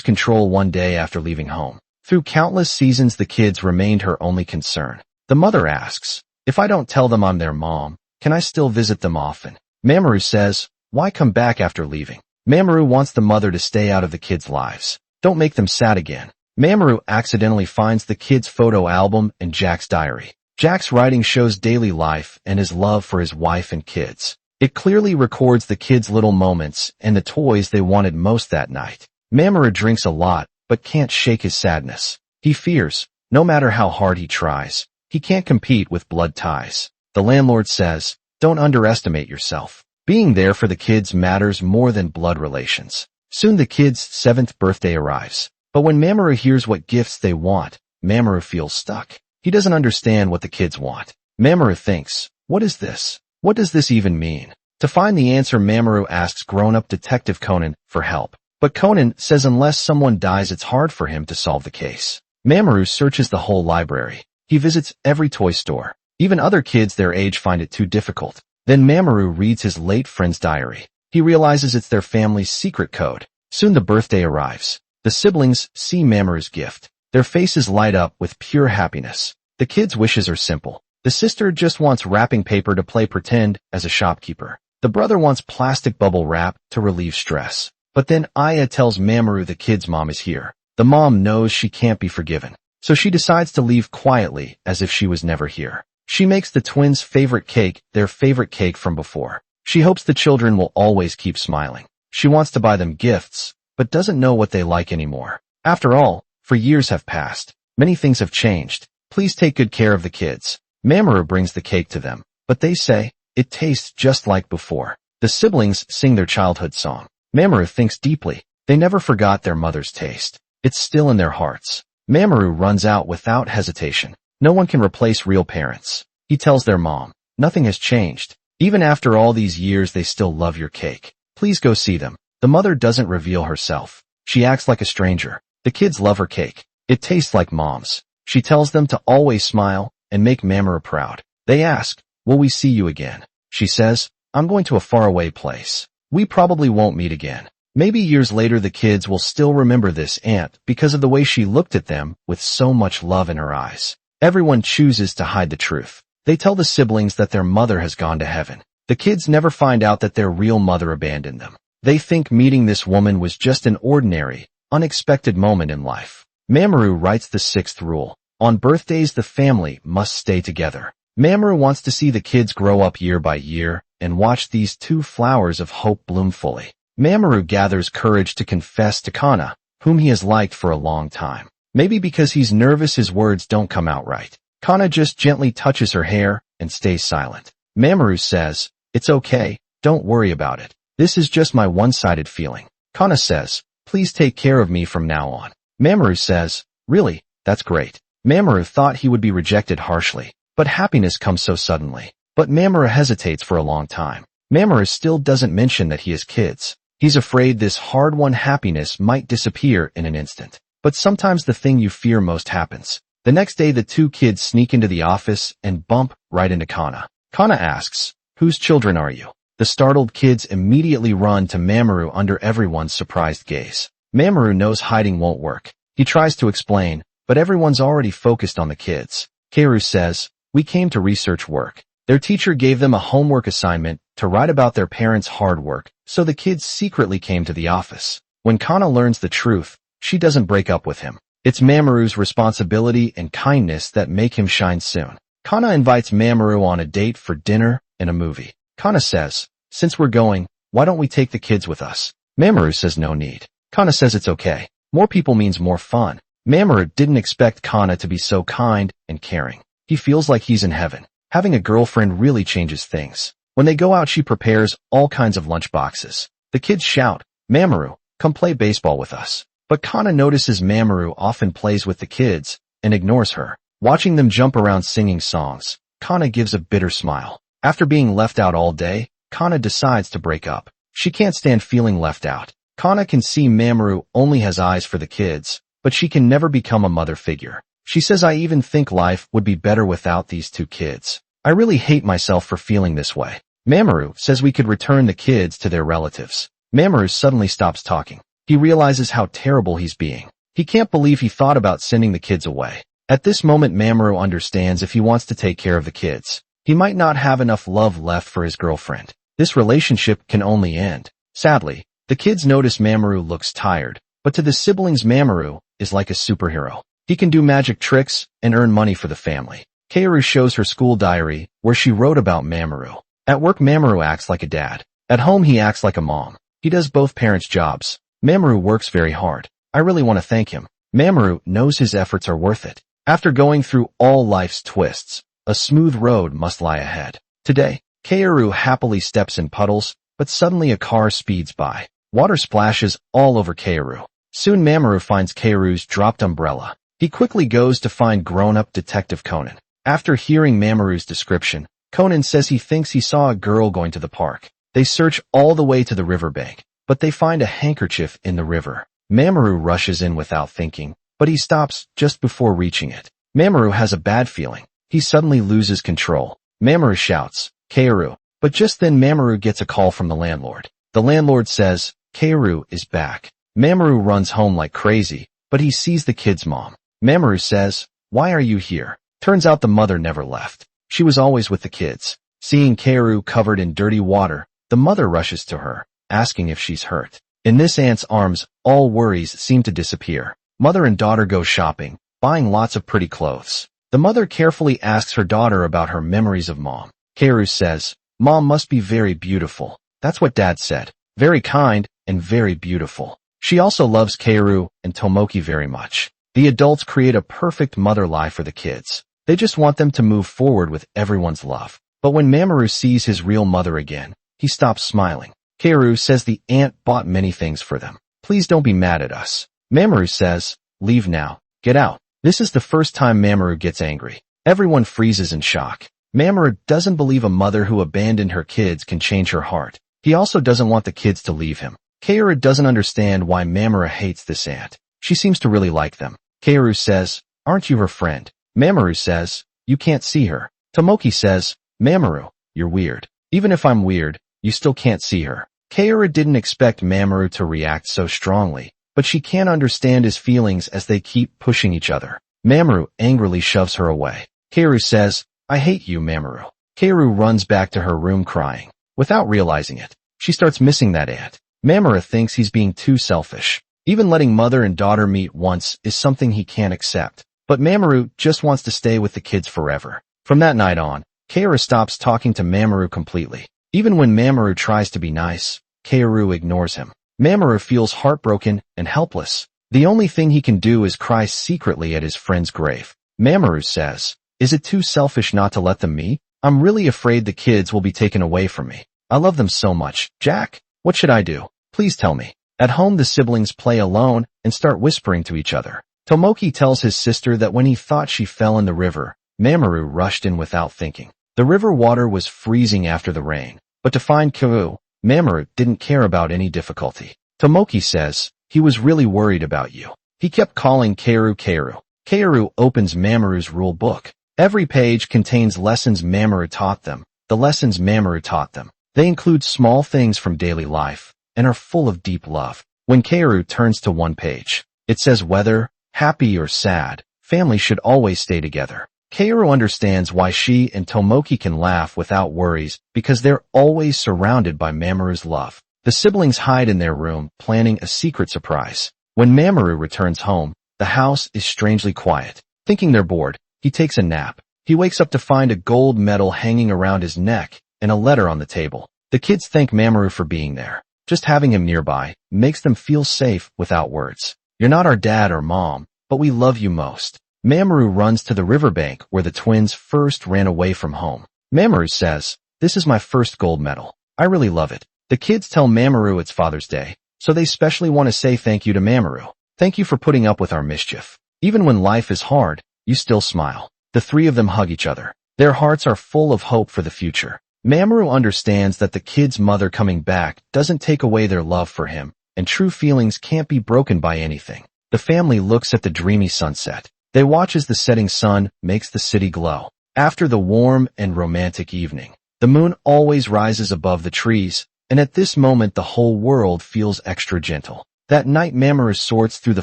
control one day after leaving home. Through countless seasons, the kids remained her only concern. The mother asks, if I don't tell them I'm their mom, can I still visit them often? Mamaru says, why come back after leaving? Mamaru wants the mother to stay out of the kids' lives. Don't make them sad again. Mamaru accidentally finds the kids' photo album and Jack's diary. Jack's writing shows daily life and his love for his wife and kids. It clearly records the kids' little moments and the toys they wanted most that night. Mamaru drinks a lot, but can't shake his sadness. He fears, no matter how hard he tries, he can't compete with blood ties. The landlord says, don't underestimate yourself. Being there for the kids matters more than blood relations. Soon the kids' 7th birthday arrives. But when Mamaru hears what gifts they want, Mamaru feels stuck. He doesn't understand what the kids want. Mamaru thinks, what is this? What does this even mean? To find the answer, Mamaru asks grown-up Detective Conan for help. But Conan says unless someone dies, it's hard for him to solve the case. Mamaru searches the whole library. He visits every toy store. Even other kids their age find it too difficult. Then Mamaru reads his late friend's diary. He realizes it's their family's secret code. Soon the birthday arrives. The siblings see Mamaru's gift. Their faces light up with pure happiness. The kids' wishes are simple. The sister just wants wrapping paper to play pretend as a shopkeeper. The brother wants plastic bubble wrap to relieve stress. But then Aya tells Mamaru the kid's mom is here. The mom knows she can't be forgiven, so she decides to leave quietly as if she was never here. She makes the twins' favorite cake, their favorite cake from before. She hopes the children will always keep smiling. She wants to buy them gifts, but doesn't know what they like anymore. After all, for years have passed. Many things have changed. Please take good care of the kids. Mamaru brings the cake to them, but they say, it tastes just like before. The siblings sing their childhood song. Mamaru thinks deeply. They never forgot their mother's taste. It's still in their hearts. Mamaru runs out without hesitation. No one can replace real parents. He tells their mom, nothing has changed. Even after all these years, they still love your cake. Please go see them. The mother doesn't reveal herself. She acts like a stranger. The kids love her cake. It tastes like Mom's. She tells them to always smile and make Mamaru proud. They ask, will we see you again? She says, I'm going to a faraway place. We probably won't meet again. Maybe years later the kids will still remember this aunt because of the way she looked at them with so much love in her eyes. Everyone chooses to hide the truth. They tell the siblings that their mother has gone to heaven. The kids never find out that their real mother abandoned them. They think meeting this woman was just an ordinary, unexpected moment in life. Mamaru writes the sixth rule. On birthdays the family must stay together. Mamaru wants to see the kids grow up year by year and watch these two flowers of hope bloom fully. Mamaru gathers courage to confess to Kana, whom he has liked for a long time. Maybe because he's nervous his words don't come out right. Kana just gently touches her hair and stays silent. Mamaru says, it's okay, don't worry about it. This is just my one-sided feeling. Kana says, please take care of me from now on. Mamaru says, really, that's great. Mamaru thought he would be rejected harshly, but happiness comes so suddenly. But Mamaru hesitates for a long time. Mamaru still doesn't mention that he has kids. He's afraid this hard-won happiness might disappear in an instant. But sometimes the thing you fear most happens. The next day the two kids sneak into the office and bump right into Kana. Kana asks, whose children are you? The startled kids immediately run to Mamaru under everyone's surprised gaze. Mamaru knows hiding won't work. He tries to explain, but everyone's already focused on the kids. Kaoru says, we came to research work. Their teacher gave them a homework assignment to write about their parents' hard work, so the kids secretly came to the office. When Kana learns the truth, she doesn't break up with him. It's Mamaru's responsibility and kindness that make him shine soon. Kana invites Mamaru on a date for dinner and a movie. Kana says, since we're going, why don't we take the kids with us? Mamaru says no need. Kana says it's okay. More people means more fun. Mamaru didn't expect Kana to be so kind and caring. He feels like he's in heaven. Having a girlfriend really changes things. When they go out she prepares all kinds of lunch boxes. The kids shout, Mamaru, come play baseball with us. But Kana notices Mamaru often plays with the kids and ignores her. Watching them jump around singing songs, Kana gives a bitter smile. After being left out all day, Kana decides to break up. She can't stand feeling left out. Kana can see Mamaru only has eyes for the kids, but she can never become a mother figure. She says I even think life would be better without these two kids. I really hate myself for feeling this way. Mamaru says we could return the kids to their relatives. Mamaru suddenly stops talking. He realizes how terrible he's being. He can't believe he thought about sending the kids away. At this moment Mamaru understands if he wants to take care of the kids, he might not have enough love left for his girlfriend. This relationship can only end. Sadly, the kids notice Mamaru looks tired, but to the siblings Mamaru is like a superhero. He can do magic tricks and earn money for the family. Kaoru shows her school diary, where she wrote about Mamaru. At work Mamaru acts like a dad. At home he acts like a mom. He does both parents' jobs. Mamaru works very hard. I really want to thank him. Mamaru knows his efforts are worth it. After going through all life's twists, a smooth road must lie ahead. Today, Kaoru happily steps in puddles, but suddenly a car speeds by. Water splashes all over Kaoru. Soon Mamaru finds Kaoru's dropped umbrella. He quickly goes to find grown-up Detective Conan. After hearing Mamaru's description, Conan says he thinks he saw a girl going to the park. They search all the way to the riverbank, but they find a handkerchief in the river. Mamaru rushes in without thinking, but he stops just before reaching it. Mamaru has a bad feeling. He suddenly loses control. Mamaru shouts, Kaoru. But just then Mamaru gets a call from the landlord. The landlord says, Kaoru is back. Mamaru runs home like crazy, but he sees the kid's mom. Mamaru says, why are you here? Turns out the mother never left. She was always with the kids. Seeing Kaoru covered in dirty water, the mother rushes to her, asking if she's hurt. In this aunt's arms, all worries seem to disappear. Mother and daughter go shopping, buying lots of pretty clothes. The mother carefully asks her daughter about her memories of mom. Kaoru says, Mom must be very beautiful. That's what Dad said. Very kind and very beautiful. She also loves Kaoru and Tomoki very much. The adults create a perfect mother life for the kids. They just want them to move forward with everyone's love. But when Mamaru sees his real mother again, he stops smiling. Kaoru says the aunt bought many things for them. Please don't be mad at us. Mamaru says, leave now. Get out. This is the first time Mamaru gets angry. Everyone freezes in shock. Mamaru doesn't believe a mother who abandoned her kids can change her heart. He also doesn't want the kids to leave him. Kaoru doesn't understand why Mamaru hates this aunt. She seems to really like them. Kaoru says, "Aren't you her friend?" Mamaru says, "You can't see her." Tomoki says, "Mamaru, you're weird. Even if I'm weird, you still can't see her." Kaoru didn't expect Mamaru to react so strongly, but she can't understand his feelings as they keep pushing each other. Mamaru angrily shoves her away. Kaoru says, "I hate you, Mamaru." Kaoru runs back to her room crying. Without realizing it, she starts missing that aunt. Mamaru thinks he's being too selfish. Even letting mother and daughter meet once is something he can't accept. But Mamaru just wants to stay with the kids forever. From that night on, Kaoru stops talking to Mamaru completely. Even when Mamaru tries to be nice, Kaoru ignores him. Mamaru feels heartbroken and helpless. The only thing he can do is cry secretly at his friend's grave. Mamaru says, "Is it too selfish not to let them meet? I'm really afraid the kids will be taken away from me. I love them so much. Jack, what should I do? Please tell me." At home, the siblings play alone and start whispering to each other. Tomoki tells his sister that when he thought she fell in the river, Mamaru rushed in without thinking. The river water was freezing after the rain, but to find Kaoru, Mamaru didn't care about any difficulty. Tomoki says, "He was really worried about you. He kept calling Kaoru Kaoru." Kaoru opens Mamaru's rule book. Every page contains lessons Mamaru taught them. The lessons Mamaru taught them. They include small things from daily life and are full of deep love. When Kaoru turns to one page, it says whether happy or sad, family should always stay together. Kaoru understands why she and Tomoki can laugh without worries because they're always surrounded by Mamaru's love. The siblings hide in their room, planning a secret surprise. When Mamaru returns home, the house is strangely quiet. Thinking they're bored, he takes a nap. He wakes up to find a gold medal hanging around his neck and a letter on the table. The kids thank Mamaru for being there. Just having him nearby makes them feel safe without words. "You're not our dad or mom, but we love you most." Mamaru runs to the riverbank where the twins first ran away from home. Mamaru says, "This is my first gold medal. I really love it." The kids tell Mamaru it's Father's Day, so they specially want to say thank you to Mamaru. "Thank you for putting up with our mischief. Even when life is hard, you still smile." The three of them hug each other. Their hearts are full of hope for the future. Mamaru understands that the kid's mother coming back doesn't take away their love for him, and true feelings can't be broken by anything. The family looks at the dreamy sunset. They watch as the setting sun makes the city glow. After the warm and romantic evening, the moon always rises above the trees, and at this moment the whole world feels extra gentle. That night Mamaru sorts through the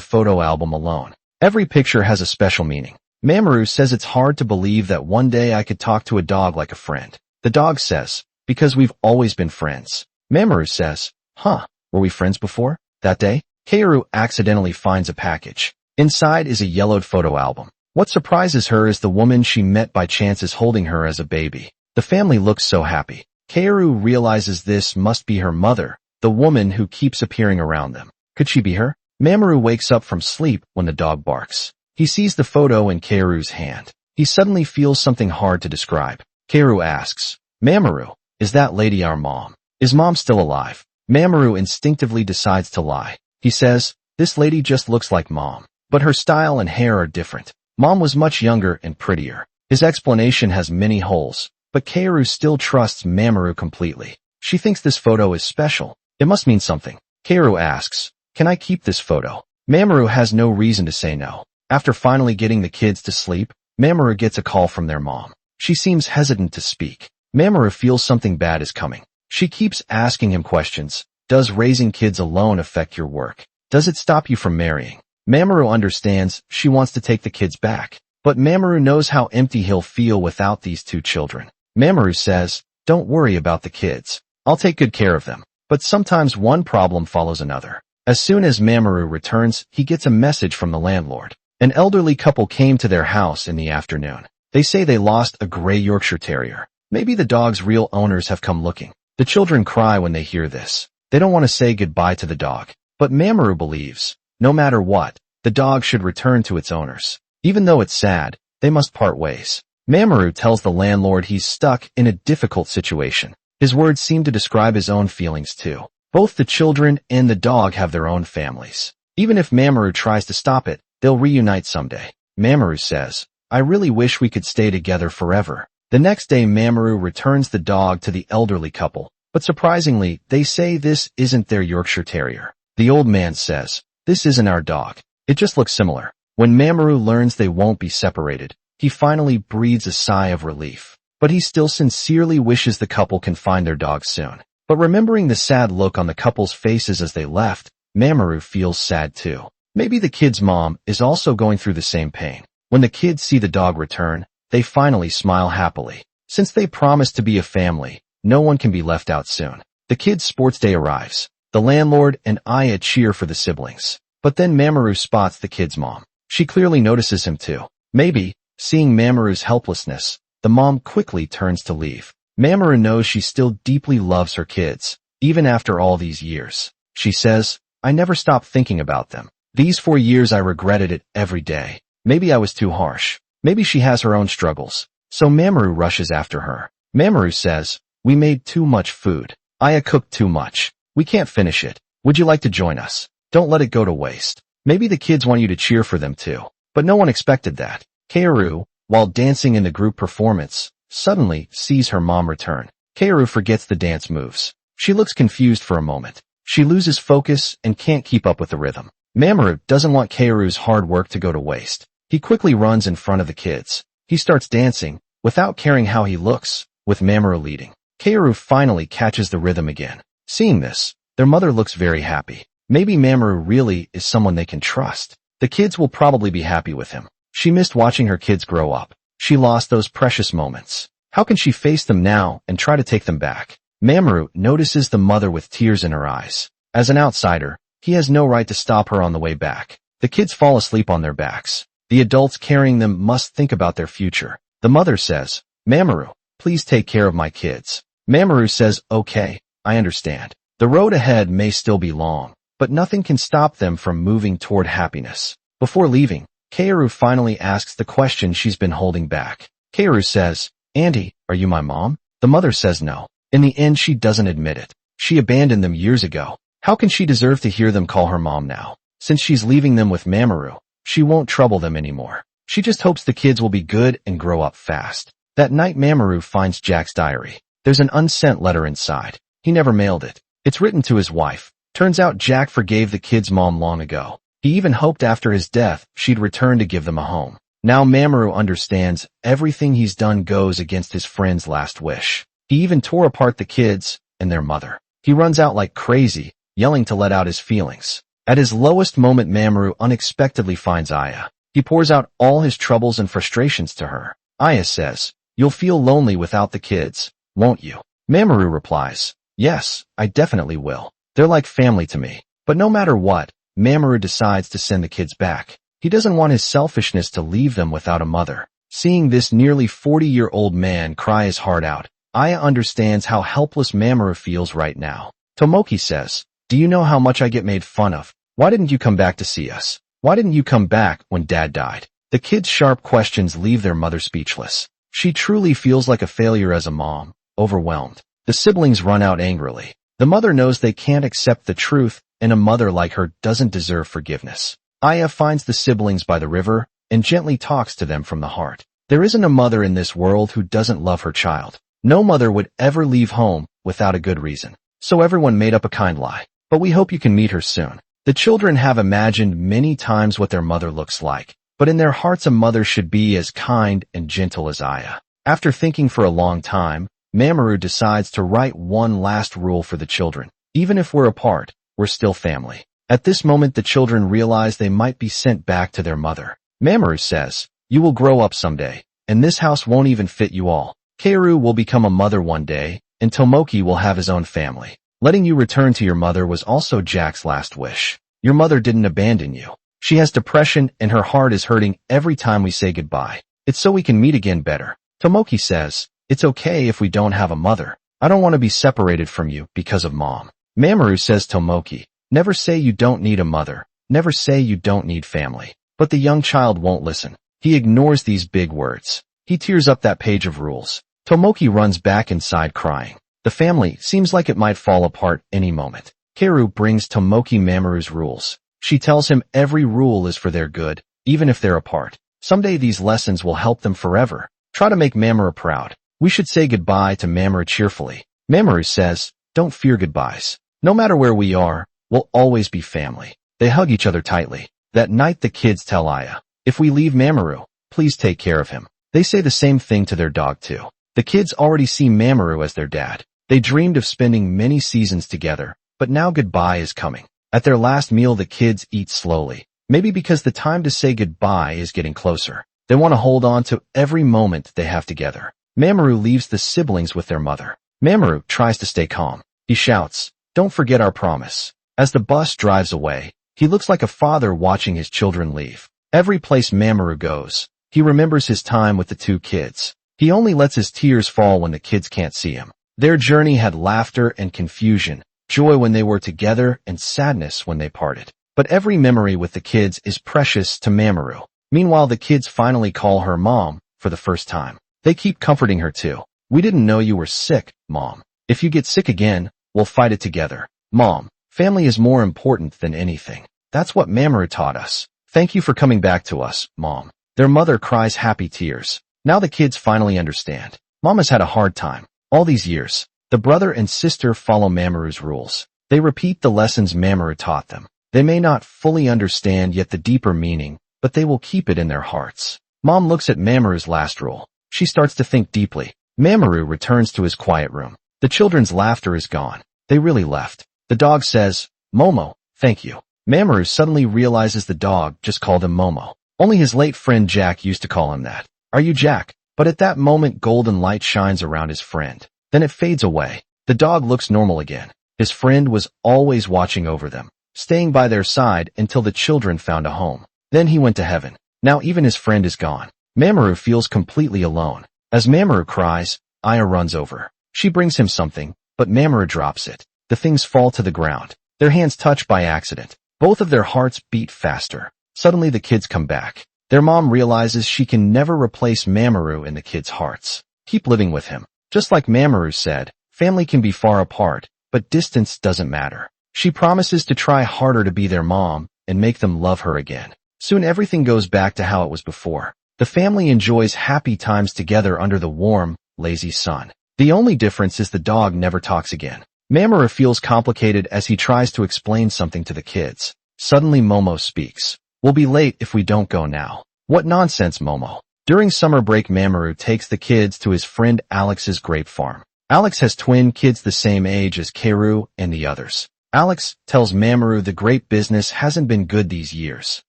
photo album alone. Every picture has a special meaning. Mamaru says it's hard to believe that one day I could talk to a dog like a friend. The dog says, "Because we've always been friends." Mamaru says, "Huh, were we friends before?" That day, Kaoru accidentally finds a package. Inside is a yellowed photo album. What surprises her is the woman she met by chance is holding her as a baby. The family looks so happy. Kaoru realizes this must be her mother, the woman who keeps appearing around them. Could she be her? Mamaru wakes up from sleep when the dog barks. He sees the photo in Kaoru's hand. He suddenly feels something hard to describe. Kaoru asks, "Mamaru, is that lady our mom? Is mom still alive?" Mamaru instinctively decides to lie. He says, "This lady just looks like mom, but her style and hair are different. Mom was much younger and prettier." His explanation has many holes, but Kaoru still trusts Mamaru completely. She thinks this photo is special. It must mean something. Kaoru asks, "Can I keep this photo?" Mamaru has no reason to say no. After finally getting the kids to sleep, Mamaru gets a call from their mom. She seems hesitant to speak. Mamaru feels something bad is coming. She keeps asking him questions. Does raising kids alone affect your work? Does it stop you from marrying? Mamaru understands she wants to take the kids back, but Mamaru knows how empty he'll feel without these two children. Mamaru says, "Don't worry about the kids. I'll take good care of them." But sometimes one problem follows another. As soon as Mamaru returns, he gets a message from the landlord. An elderly couple came to their house in the afternoon. They say they lost a gray Yorkshire Terrier. Maybe the dog's real owners have come looking. The children cry when they hear this. They don't want to say goodbye to the dog. But Mamaru believes, no matter what, the dog should return to its owners. Even though it's sad, they must part ways. Mamaru tells the landlord he's stuck in a difficult situation. His words seem to describe his own feelings too. Both the children and the dog have their own families. Even if Mamaru tries to stop it, they'll reunite someday. Mamaru says, "I really wish we could stay together forever." The next day Mamaru returns the dog to the elderly couple. But surprisingly, they say this isn't their Yorkshire Terrier. The old man says, "This isn't our dog. It just looks similar." When Mamaru learns they won't be separated, he finally breathes a sigh of relief. But he still sincerely wishes the couple can find their dog soon. But remembering the sad look on the couple's faces as they left, Mamaru feels sad too. Maybe the kid's mom is also going through the same pain. When the kids see the dog return, they finally smile happily. Since they promised to be a family, no one can be left out soon. The kids' sports day arrives. The landlord and Aya cheer for the siblings. But then Mamaru spots the kid's mom. She clearly notices him too. Maybe, seeing Mamaru's helplessness, the mom quickly turns to leave. Mamaru knows she still deeply loves her kids, even after all these years. She says, "I never stopped thinking about them. These 4 years I regretted it every day. Maybe I was too harsh. Maybe she has her own struggles." So Mamaru rushes after her. Mamaru says, "We made too much food. Aya cooked too much. We can't finish it. Would you like to join us? Don't let it go to waste." Maybe the kids want you to cheer for them too. But no one expected that. Kaoru, while dancing in the group performance, suddenly sees her mom return. Kaoru forgets the dance moves. She looks confused for a moment. She loses focus and can't keep up with the rhythm. Mamaru doesn't want Kaoru's hard work to go to waste. He quickly runs in front of the kids. He starts dancing, without caring how he looks, with Mamaru leading. Kaoru finally catches the rhythm again. Seeing this, their mother looks very happy. Maybe Mamaru really is someone they can trust. The kids will probably be happy with him. She missed watching her kids grow up. She lost those precious moments. How can she face them now and try to take them back? Mamaru notices the mother with tears in her eyes. As an outsider, he has no right to stop her on the way back. The kids fall asleep on their backs. The adults carrying them must think about their future. The mother says, "Mamaru, please take care of my kids." Mamaru says, "Okay, I understand." The road ahead may still be long, but nothing can stop them from moving toward happiness. Before leaving, Kaoru finally asks the question she's been holding back. Kaoru says, "Auntie, are you my mom?" The mother says no. In the end, she doesn't admit it. She abandoned them years ago. How can she deserve to hear them call her mom now? Since she's leaving them with Mamaru, she won't trouble them anymore. She just hopes the kids will be good and grow up fast. That night, Mamaru finds Jack's diary. There's an unsent letter inside. He never mailed it. It's written to his wife. Turns out Jack forgave the kid's mom long ago. He even hoped after his death she'd return to give them a home. Now Mamaru understands everything he's done goes against his friend's last wish. He even tore apart the kids and their mother. He runs out like crazy, yelling to let out his feelings. At his lowest moment, Mamaru unexpectedly finds Aya. He pours out all his troubles and frustrations to her. Aya says, "You'll feel lonely without the kids, won't you?" Mamaru replies, "Yes, I definitely will. They're like family to me." But no matter what, Mamaru decides to send the kids back. He doesn't want his selfishness to leave them without a mother. Seeing this nearly 40-year-old man cry his heart out, Aya understands how helpless Mamaru feels right now. Tomoki says, "Do you know how much I get made fun of? Why didn't you come back to see us? Why didn't you come back when Dad died?" The kids' sharp questions leave their mother speechless. She truly feels like a failure as a mom, overwhelmed. The siblings run out angrily. The mother knows they can't accept the truth, and a mother like her doesn't deserve forgiveness. Aya finds the siblings by the river and gently talks to them from the heart. There isn't a mother in this world who doesn't love her child. No mother would ever leave home without a good reason. So everyone made up a kind lie. But we hope you can meet her soon. The children have imagined many times what their mother looks like, but in their hearts a mother should be as kind and gentle as Aya. After thinking for a long time, Mamaru decides to write one last rule for the children. Even if we're apart, we're still family. At this moment, the children realize they might be sent back to their mother. Mamaru says, "You will grow up someday, and this house won't even fit you all. Kaoru will become a mother one day, and Tomoki will have his own family. Letting you return to your mother was also Jack's last wish. Your mother didn't abandon you. She has depression and her heart is hurting every time we say goodbye. It's so we can meet again better." Tomoki says, "It's okay if we don't have a mother. I don't want to be separated from you because of Mom." Mamaru says, "Tomoki, never say you don't need a mother. Never say you don't need family." But the young child won't listen. He ignores these big words. He tears up that page of rules. Tomoki runs back inside crying. The family seems like it might fall apart any moment. Kaoru brings Tomoki Mamaru's rules. She tells him every rule is for their good, even if they're apart. Someday these lessons will help them forever. Try to make Mamaru proud. We should say goodbye to Mamaru cheerfully. Mamaru says, don't fear goodbyes. No matter where we are, we'll always be family. They hug each other tightly. That night the kids tell Aya, if we leave Mamaru, please take care of him. They say the same thing to their dog too. The kids already see Mamaru as their dad. They dreamed of spending many seasons together, but now goodbye is coming. At their last meal the kids eat slowly, maybe because the time to say goodbye is getting closer. They want to hold on to every moment they have together. Mamaru leaves the siblings with their mother. Mamaru tries to stay calm. He shouts, don't forget our promise. As the bus drives away, he looks like a father watching his children leave. Every place Mamaru goes, he remembers his time with the two kids. He only lets his tears fall when the kids can't see him. Their journey had laughter and confusion, joy when they were together and sadness when they parted. But every memory with the kids is precious to Mamaru. Meanwhile, the kids finally call her mom for the first time. They keep comforting her too. We didn't know you were sick, Mom. If you get sick again, we'll fight it together. Mom, family is more important than anything. That's what Mamaru taught us. Thank you for coming back to us, Mom. Their mother cries happy tears. Now the kids finally understand. Mom has had a hard time. All these years, the brother and sister follow Mamaru's rules. They repeat the lessons Mamaru taught them. They may not fully understand yet the deeper meaning, but they will keep it in their hearts. Mom looks at Mamaru's last rule. She starts to think deeply. Mamaru returns to his quiet room. The children's laughter is gone. They really left. The dog says, Momo, thank you. Mamaru suddenly realizes the dog just called him Momo. Only his late friend Jack used to call him that. Are you Jack? But at that moment golden light shines around his friend. Then it fades away. The dog looks normal again. His friend was always watching over them, staying by their side until the children found a home. Then he went to heaven. Now even his friend is gone. Mamaru feels completely alone. As Mamaru cries, Aya runs over. She brings him something, but Mamaru drops it. The things fall to the ground. Their hands touch by accident. Both of their hearts beat faster. Suddenly the kids come back. Their mom realizes she can never replace Mamaru in the kids' hearts. Keep living with him. Just like Mamaru said, family can be far apart, but distance doesn't matter. She promises to try harder to be their mom and make them love her again. Soon everything goes back to how it was before. The family enjoys happy times together under the warm, lazy sun. The only difference is the dog never talks again. Mamaru feels complicated as he tries to explain something to the kids. Suddenly Momo speaks. We'll be late if we don't go now. What nonsense, Momo. During summer break Mamaru takes the kids to his friend Alex's grape farm. Alex has twin kids the same age as Keru and the others. Alex tells Mamaru the grape business hasn't been good these years,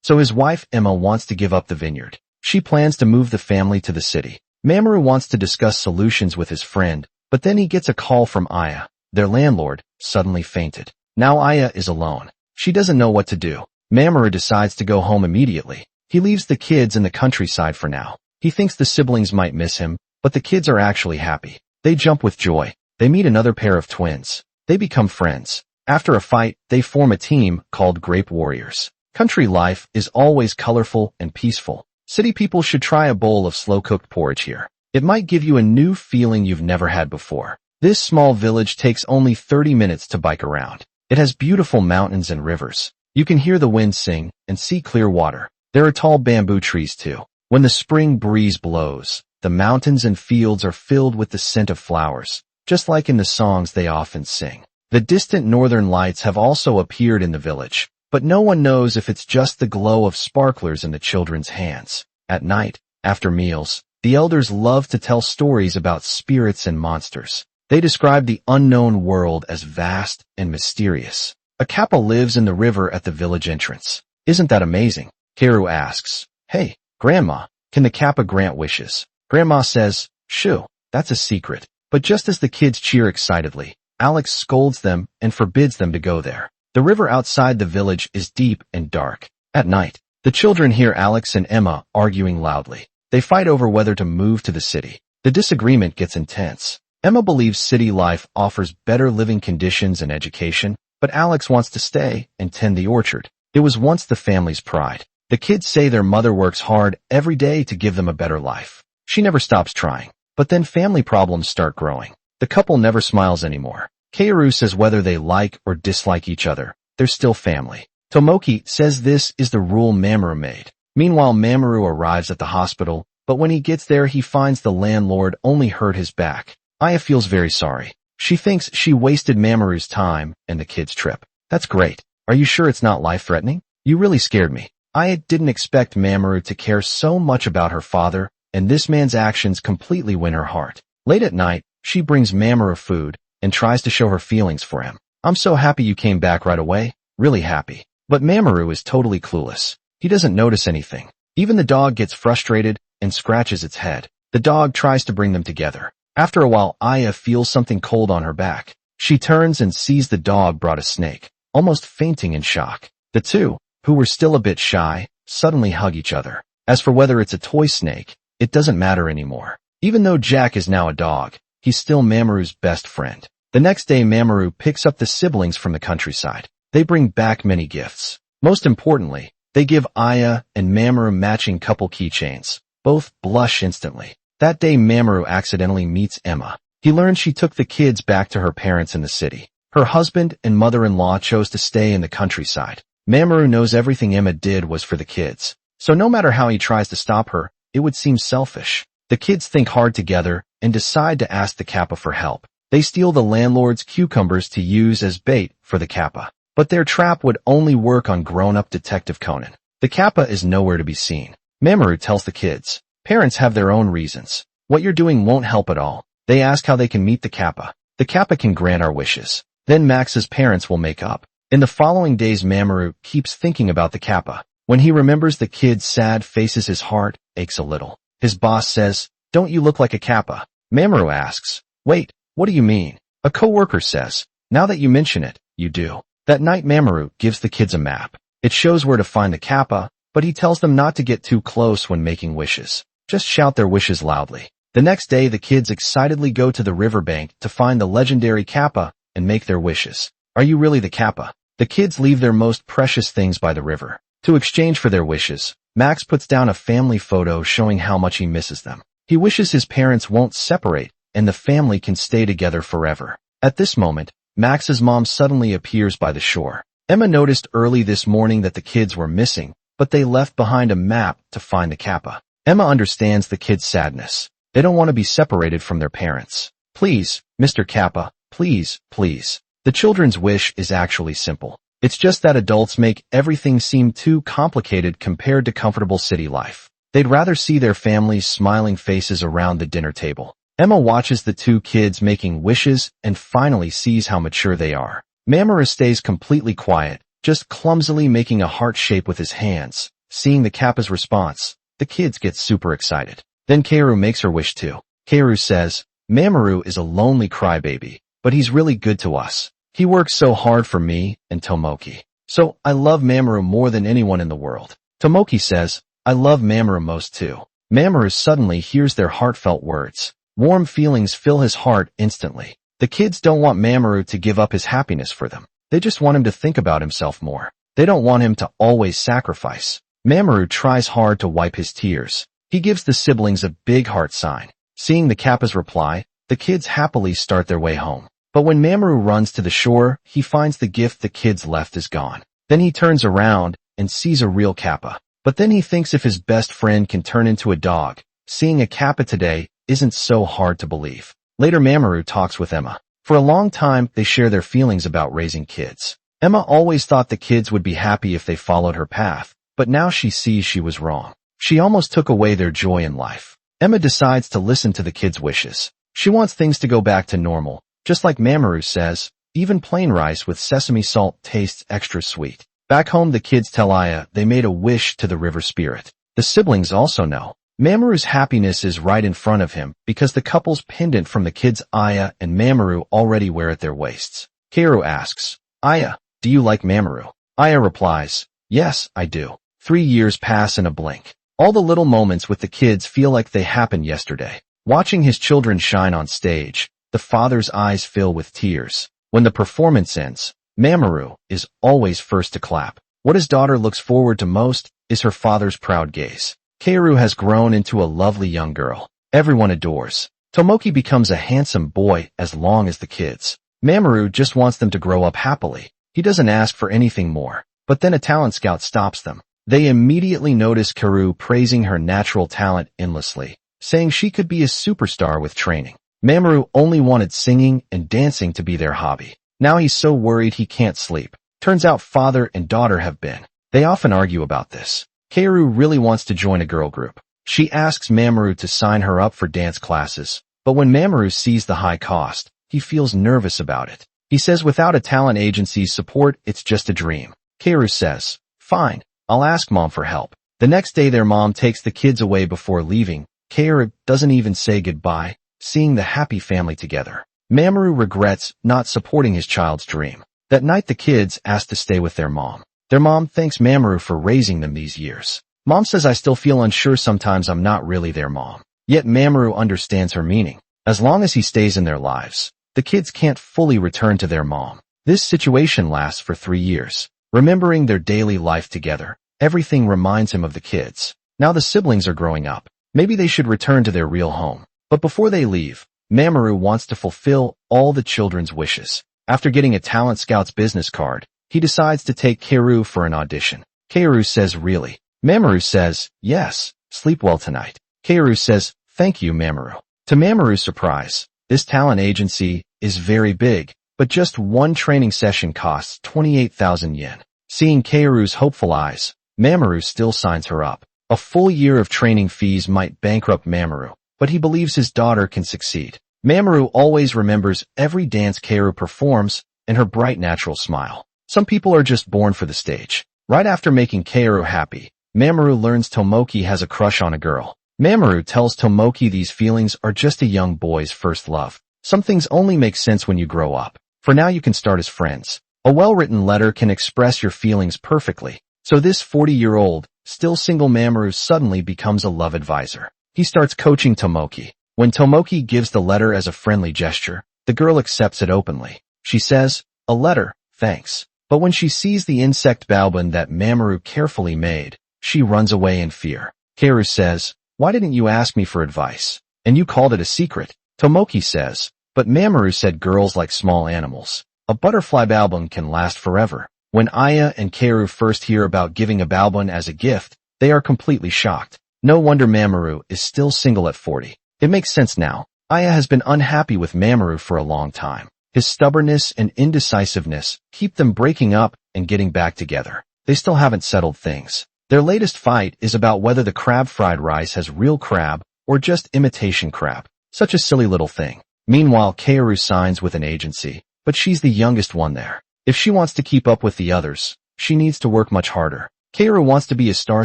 so his wife Emma wants to give up the vineyard. She plans to move the family to the city. Mamaru wants to discuss solutions with his friend, but then he gets a call from Aya. Their landlord suddenly fainted. Now Aya is alone. She doesn't know what to do. Mamaru decides to go home immediately. He leaves the kids in the countryside for now. He thinks the siblings might miss him, but the kids are actually happy. They jump with joy. They meet another pair of twins. They become friends. After a fight, they form a team called Grape Warriors. Country life is always colorful and peaceful. City people should try a bowl of slow-cooked porridge here. It might give you a new feeling you've never had before. This small village takes only 30 minutes to bike around. It has beautiful mountains and rivers. You can hear the wind sing and see clear water. There are tall bamboo trees too. When the spring breeze blows, the mountains and fields are filled with the scent of flowers, just like in the songs they often sing. The distant northern lights have also appeared in the village, but no one knows if it's just the glow of sparklers in the children's hands. At night, after meals, the elders love to tell stories about spirits and monsters. They describe the unknown world as vast and mysterious. A kappa lives in the river at the village entrance. Isn't that amazing? Keru asks, Hey, Grandma, can the kappa grant wishes? Grandma says, Shoo, that's a secret. But just as the kids cheer excitedly, Alex scolds them and forbids them to go there. The river outside the village is deep and dark. At night, the children hear Alex and Emma arguing loudly. They fight over whether to move to the city. The disagreement gets intense. Emma believes city life offers better living conditions and education, but Alex wants to stay and tend the orchard. It was once the family's pride. The kids say their mother works hard every day to give them a better life. She never stops trying. But then family problems start growing. The couple never smiles anymore. Keru says whether they like or dislike each other, they're still family. Tomoki says this is the rule Mamaru made. Meanwhile, Mamaru arrives at the hospital, but when he gets there he finds the landlord only hurt his back. Aya feels very sorry. She thinks she wasted Mamaru's time and the kids' trip. That's great. Are you sure it's not life-threatening? You really scared me. I didn't expect Mamaru to care so much about her father, and this man's actions completely win her heart. Late at night, she brings Mamaru food and tries to show her feelings for him. I'm so happy you came back right away. Really happy. But Mamaru is totally clueless. He doesn't notice anything. Even the dog gets frustrated and scratches its head. The dog tries to bring them together. After a while, Aya feels something cold on her back. She turns and sees the dog brought a snake, almost fainting in shock. The two, who were still a bit shy, suddenly hug each other. As for whether it's a toy snake, it doesn't matter anymore. Even though Jack is now a dog, he's still Mamaru's best friend. The next day, Mamaru picks up the siblings from the countryside. They bring back many gifts. Most importantly, they give Aya and Mamaru matching couple keychains. Both blush instantly. That day, Mamaru accidentally meets Emma. He learns she took the kids back to her parents in the city. Her husband and mother-in-law chose to stay in the countryside. Mamaru knows everything Emma did was for the kids. So no matter how he tries to stop her, it would seem selfish. The kids think hard together and decide to ask the Kappa for help. They steal the landlord's cucumbers to use as bait for the Kappa. But their trap would only work on grown-up Detective Conan. The Kappa is nowhere to be seen. Mamaru tells the kids, parents have their own reasons. What you're doing won't help at all. They ask how they can meet the Kappa. The Kappa can grant our wishes. Then Max's parents will make up. In the following days, Mamaru keeps thinking about the Kappa. When he remembers the kids' sad faces, his heart aches a little. His boss says, don't you look like a Kappa? Mamaru asks, wait, what do you mean? A coworker says, now that you mention it, you do. That night, Mamaru gives the kids a map. It shows where to find the Kappa, but he tells them not to get too close when making wishes. Just shout their wishes loudly. The next day, the kids excitedly go to the riverbank to find the legendary Kappa and make their wishes. Are you really the Kappa? The kids leave their most precious things by the river. To exchange for their wishes, Max puts down a family photo showing how much he misses them. He wishes his parents won't separate and the family can stay together forever. At this moment, Max's mom suddenly appears by the shore. Emma noticed early this morning that the kids were missing, but they left behind a map to find the Kappa. Emma understands the kids' sadness. They don't want to be separated from their parents. Please, Mr. Kappa, please, please. The children's wish is actually simple. It's just that adults make everything seem too complicated compared to comfortable city life. They'd rather see their families' smiling faces around the dinner table. Emma watches the two kids making wishes and finally sees how mature they are. Mamaru stays completely quiet, just clumsily making a heart shape with his hands. Seeing the Kappa's response, the kids get super excited. Then Kaoru makes her wish too. Kaoru says, Mamaru is a lonely crybaby, but he's really good to us. He works so hard for me and Tomoki. So I love Mamaru more than anyone in the world. Tomoki says, I love Mamaru most too. Mamaru suddenly hears their heartfelt words. Warm feelings fill his heart instantly. The kids don't want Mamaru to give up his happiness for them. They just want him to think about himself more. They don't want him to always sacrifice. Mamaru tries hard to wipe his tears. He gives the siblings a big heart sign. Seeing the Kappa's reply, the kids happily start their way home. But when Mamaru runs to the shore, he finds the gift the kids left is gone. Then he turns around and sees a real Kappa. But then he thinks if his best friend can turn into a dog, seeing a Kappa today isn't so hard to believe. Later, Mamaru talks with Emma. For a long time, they share their feelings about raising kids. Emma always thought the kids would be happy if they followed her path, but now she sees she was wrong. She almost took away their joy in life. Emma decides to listen to the kids' wishes. She wants things to go back to normal. Just like Mamaru says, even plain rice with sesame salt tastes extra sweet. Back home, the kids tell Aya they made a wish to the river spirit. The siblings also know. Mamaru's happiness is right in front of him because the couple's pendant from the kids Aya and Mamaru already wear at their waists. Kaoru asks, Aya, do you like Mamaru? Aya replies, yes, I do. 3 years pass in a blink. All the little moments with the kids feel like they happened yesterday. Watching his children shine on stage, the father's eyes fill with tears. When the performance ends, Mamaru is always first to clap. What his daughter looks forward to most is her father's proud gaze. Kaoru has grown into a lovely young girl. Everyone adores. Tomoki becomes a handsome boy as long as the kids. Mamaru just wants them to grow up happily. He doesn't ask for anything more. But then a talent scout stops them. They immediately notice Kaoru praising her natural talent endlessly, saying she could be a superstar with training. Mamaru only wanted singing and dancing to be their hobby. Now he's so worried he can't sleep. Turns out father and daughter have been. They often argue about this. Kaoru really wants to join a girl group. She asks Mamaru to sign her up for dance classes, but when Mamaru sees the high cost, he feels nervous about it. He says without a talent agency's support, it's just a dream. Kaoru says, "Fine, I'll ask mom for help." The next day their mom takes the kids away before leaving. Kaoru doesn't even say goodbye, seeing the happy family together. Mamaru regrets not supporting his child's dream. That night the kids ask to stay with their mom. Their mom thanks Mamaru for raising them these years. Mom says, "I still feel unsure sometimes I'm not really their mom." Yet Mamaru understands her meaning. As long as he stays in their lives, the kids can't fully return to their mom. This situation lasts for 3 years. Remembering their daily life together, everything reminds him of the kids. Now the siblings are growing up. Maybe they should return to their real home. But before they leave, Mamaru wants to fulfill all the children's wishes. After getting a Talent Scout's business card, he decides to take Kaoru for an audition. Kaoru says, "Really?" Mamaru says, "Yes, sleep well tonight." Kaoru says, "Thank you, Mamaru." To Mamaru's surprise, this talent agency is very big, but just one training session costs 28,000 yen. Seeing Kaoru's hopeful eyes, Mamaru still signs her up. A full year of training fees might bankrupt Mamaru, but he believes his daughter can succeed. Mamaru always remembers every dance Kaoru performs and her bright natural smile. Some people are just born for the stage. Right after making Kaoru happy, Mamaru learns Tomoki has a crush on a girl. Mamaru tells Tomoki these feelings are just a young boy's first love. Some things only make sense when you grow up. For now you can start as friends. A well-written letter can express your feelings perfectly. So this 40-year-old, still single Mamaru suddenly becomes a love advisor. He starts coaching Tomoki. When Tomoki gives the letter as a friendly gesture, the girl accepts it openly. She says, "A letter, thanks." But when she sees the insect balbon that Mamaru carefully made, she runs away in fear. Kaoru says, "Why didn't you ask me for advice? And you called it a secret." Tomoki says, "But Mamaru said girls like small animals. A butterfly balbon can last forever." When Aya and Kaoru first hear about giving a balbon as a gift, they are completely shocked. No wonder Mamaru is still single at 40. It makes sense now. Aya has been unhappy with Mamaru for a long time. His stubbornness and indecisiveness keep them breaking up and getting back together. They still haven't settled things. Their latest fight is about whether the crab fried rice has real crab or just imitation crab. Such a silly little thing. Meanwhile, Kaoru signs with an agency, but she's the youngest one there. If she wants to keep up with the others, she needs to work much harder. Kaoru wants to be a star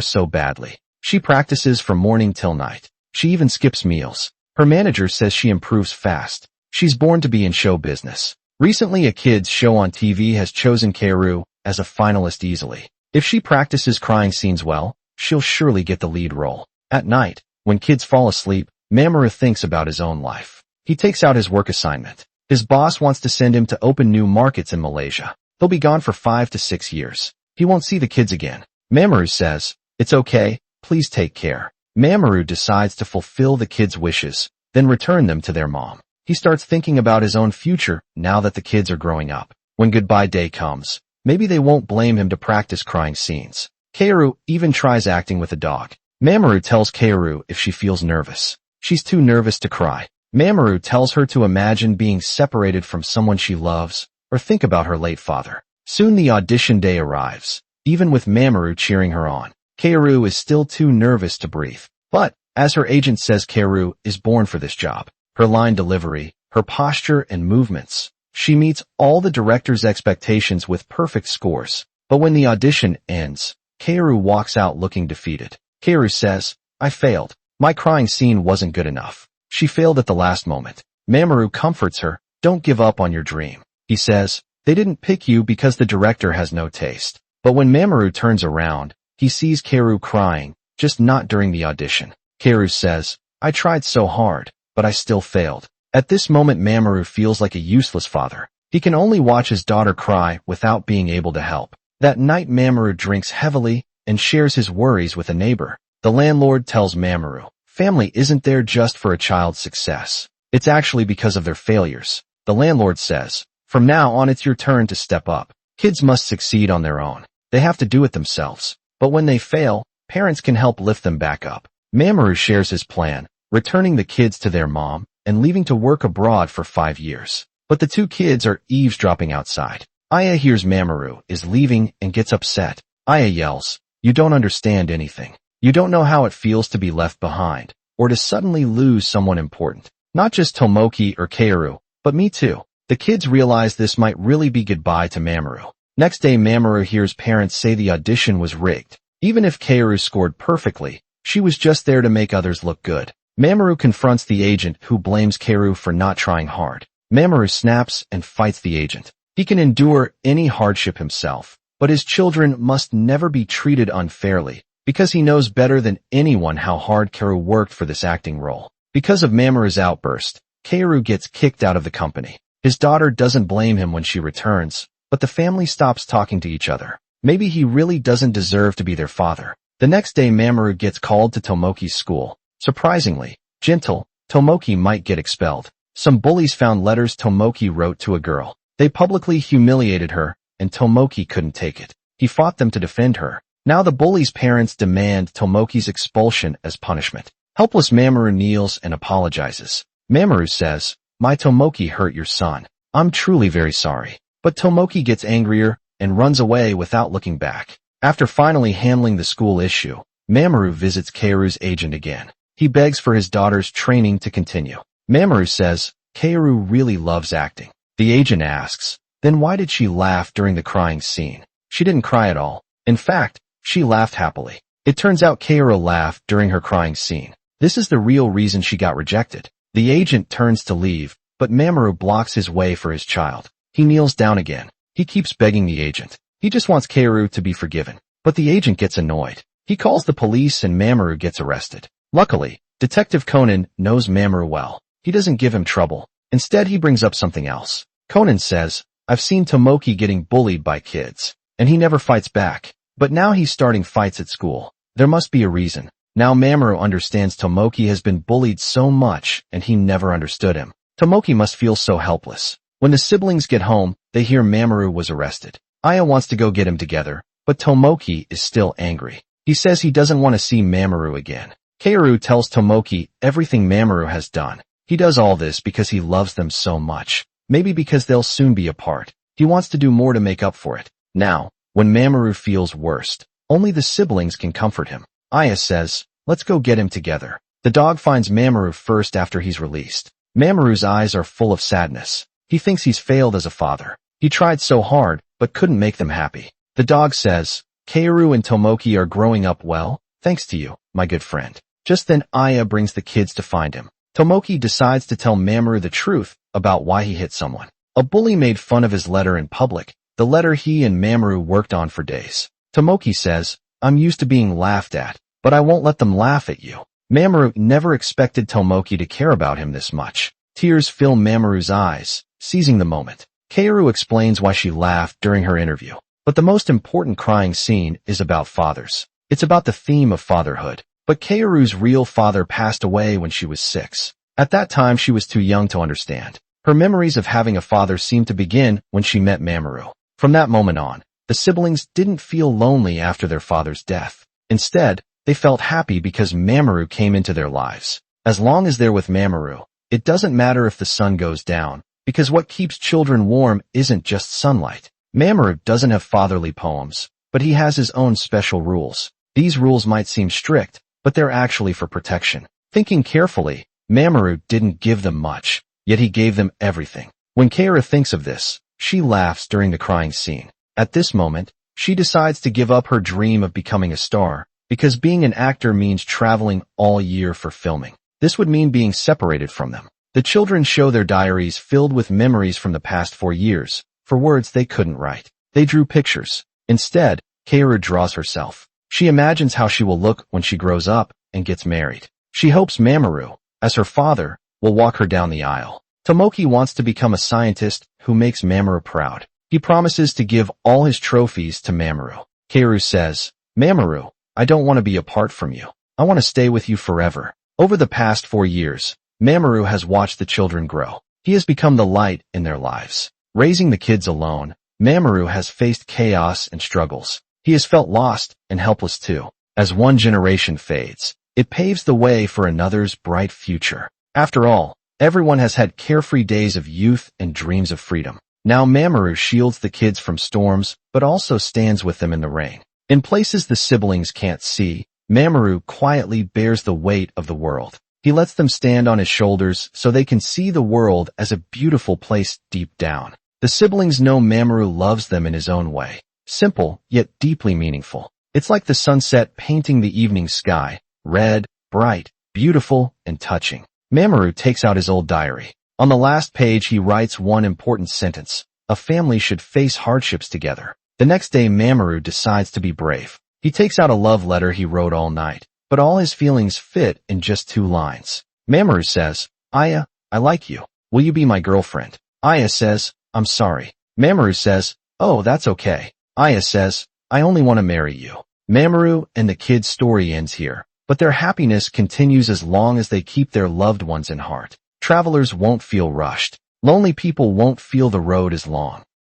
so badly. She practices from morning till night. She even skips meals. Her manager says she improves fast. She's born to be in show business. Recently, a kids show on TV has chosen Kaoru as a finalist easily. If she practices crying scenes well, she'll surely get the lead role. At night, when kids fall asleep, Mamaru thinks about his own life. He takes out his work assignment. His boss wants to send him to open new markets in Malaysia. He'll be gone for 5 to 6 years. He won't see the kids again. Mamaru says, "It's okay, please take care." Mamaru decides to fulfill the kids' wishes, then return them to their mom. He starts thinking about his own future now that the kids are growing up. When goodbye day comes, maybe they won't blame him to practice crying scenes. Kaoru even tries acting with a dog. Mamaru tells Kaoru if she feels nervous. She's too nervous to cry. Mamaru tells her to imagine being separated from someone she loves or think about her late father. Soon the audition day arrives. Even with Mamaru cheering her on, Kaoru is still too nervous to breathe. But, as her agent says, Kaoru is born for this job. Her line delivery, her posture and movements. She meets all the director's expectations with perfect scores. But when the audition ends, Kaoru walks out looking defeated. Kaoru says, "I failed. My crying scene wasn't good enough." She failed at the last moment. Mamaru comforts her, "Don't give up on your dream." He says, "They didn't pick you because the director has no taste." But when Mamaru turns around, he sees Kaoru crying, just not during the audition. Kaoru says, "I tried so hard, but I still failed." At this moment Mamaru feels like a useless father. He can only watch his daughter cry without being able to help. That night Mamaru drinks heavily and shares his worries with a neighbor. The landlord tells Mamaru, family isn't there just for a child's success. It's actually because of their failures. The landlord says, "From now on it's your turn to step up. Kids must succeed on their own. They have to do it themselves. But when they fail, parents can help lift them back up." Mamaru shares his plan, returning the kids to their mom, and leaving to work abroad for 5 years. But the two kids are eavesdropping outside. Aya hears Mamaru is leaving and gets upset. Aya yells, "You don't understand anything. You don't know how it feels to be left behind, or to suddenly lose someone important. Not just Tomoki or Kaoru, but me too." The kids realize this might really be goodbye to Mamaru. Next day, Mamaru hears parents say the audition was rigged. Even if Kaoru scored perfectly, she was just there to make others look good. Mamaru confronts the agent, who blames Kaoru for not trying hard. Mamaru snaps and fights the agent. He can endure any hardship himself, but his children must never be treated unfairly, because he knows better than anyone how hard Kaoru worked for this acting role. Because of Mamaru's outburst, Kaoru gets kicked out of the company. His daughter doesn't blame him when she returns, but the family stops talking to each other. Maybe he really doesn't deserve to be their father. The next day, Mamaru gets called to Tomoki's school. Surprisingly, gentle, Tomoki might get expelled. Some bullies found letters Tomoki wrote to a girl. They publicly humiliated her, and Tomoki couldn't take it. He fought them to defend her. Now the bullies' parents demand Tomoki's expulsion as punishment. Helpless Mamaru kneels and apologizes. Mamaru says, "My Tomoki hurt your son. I'm truly very sorry." But Tomoki gets angrier and runs away without looking back. After finally handling the school issue, Mamaru visits Kaoru's agent again. He begs for his daughter's training to continue. Mamaru says, "Kaoru really loves acting." The agent asks, "Then why did she laugh during the crying scene?" She didn't cry at all. In fact, she laughed happily. It turns out Kaoru laughed during her crying scene. This is the real reason she got rejected. The agent turns to leave, but Mamaru blocks his way for his child. He kneels down again. He keeps begging the agent. He just wants Kaoru to be forgiven. But the agent gets annoyed. He calls the police and Mamaru gets arrested. Luckily, Detective Conan knows Mamaru well. He doesn't give him trouble. Instead, he brings up something else. Conan says, "I've seen Tomoki getting bullied by kids, and he never fights back. But now he's starting fights at school. There must be a reason." Now Mamaru understands Tomoki has been bullied so much, and he never understood him. Tomoki must feel so helpless. When the siblings get home, they hear Mamaru was arrested. Aya wants to go get him together, but Tomoki is still angry. He says he doesn't want to see Mamaru again. Kaoru tells Tomoki everything Mamaru has done. He does all this because he loves them so much. Maybe because they'll soon be apart. He wants to do more to make up for it. Now, when Mamaru feels worst, only the siblings can comfort him. Aya says, "Let's go get him together." The dog finds Mamaru first after he's released. Mamaru's eyes are full of sadness. He thinks he's failed as a father. He tried so hard, but couldn't make them happy. The dog says, "Kaoru and Tomoki are growing up well, thanks to you, my good friend." Just then Aya brings the kids to find him. Tomoki decides to tell Mamaru the truth about why he hit someone. A bully made fun of his letter in public, the letter he and Mamaru worked on for days. Tomoki says, "I'm used to being laughed at, but I won't let them laugh at you." Mamaru never expected Tomoki to care about him this much. Tears fill Mamaru's eyes, seizing the moment. Kaoru explains why she laughed during her interview. But the most important crying scene is about fathers. It's about the theme of fatherhood. But Kaoru's real father passed away when she was 6. At that time, she was too young to understand. Her memories of having a father seemed to begin when she met Mamaru. From that moment on, the siblings didn't feel lonely after their father's death. Instead, they felt happy because Mamaru came into their lives. As long as they're with Mamaru, it doesn't matter if the sun goes down, because what keeps children warm isn't just sunlight. Mamaru doesn't have fatherly poems, but he has his own special rules. These rules might seem strict, but they're actually for protection. Thinking carefully, Mamaru didn't give them much, yet he gave them everything. When Kaoru thinks of this, she laughs during the crying scene. At this moment, she decides to give up her dream of becoming a star, because being an actor means traveling all year for filming. This would mean being separated from them. The children show their diaries filled with memories from the past 4 years, for words they couldn't write. They drew pictures. Instead, Kaoru draws herself. She imagines how she will look when she grows up and gets married. She hopes Mamaru, as her father, will walk her down the aisle. Tomoki wants to become a scientist who makes Mamaru proud. He promises to give all his trophies to Mamaru. Kaoru says, "Mamaru, I don't want to be apart from you. I want to stay with you forever." Over the past 4 years, Mamaru has watched the children grow. He has become the light in their lives. Raising the kids alone, Mamaru has faced chaos and struggles. He has felt lost and helpless too. As one generation fades, it paves the way for another's bright future. After all, Everyone has had carefree days of youth and dreams of freedom. Now Mamaru shields the kids from storms, but also stands with them in the rain. In places the siblings can't see, Mamaru quietly bears the weight of the world. He lets them stand on his shoulders so they can see the world as a beautiful place deep down. The siblings know Mamaru loves them in his own way. Simple, yet deeply meaningful. It's like the sunset painting the evening sky, red, bright, beautiful, and touching. Mamaru takes out his old diary. On the last page he writes one important sentence: a family should face hardships together. The next day Mamaru decides to be brave. He takes out a love letter he wrote all night, but all his feelings fit in just 2 lines. Mamaru says, "Aya, I like you. Will you be my girlfriend?" Aya says, "I'm sorry." Mamaru says, "Oh, that's okay." Aya says, "I only want to marry you." Mamaru and the kid's story ends here, but their happiness continues as long as they keep their loved ones in heart. Travelers won't feel rushed. Lonely people won't feel the road as long.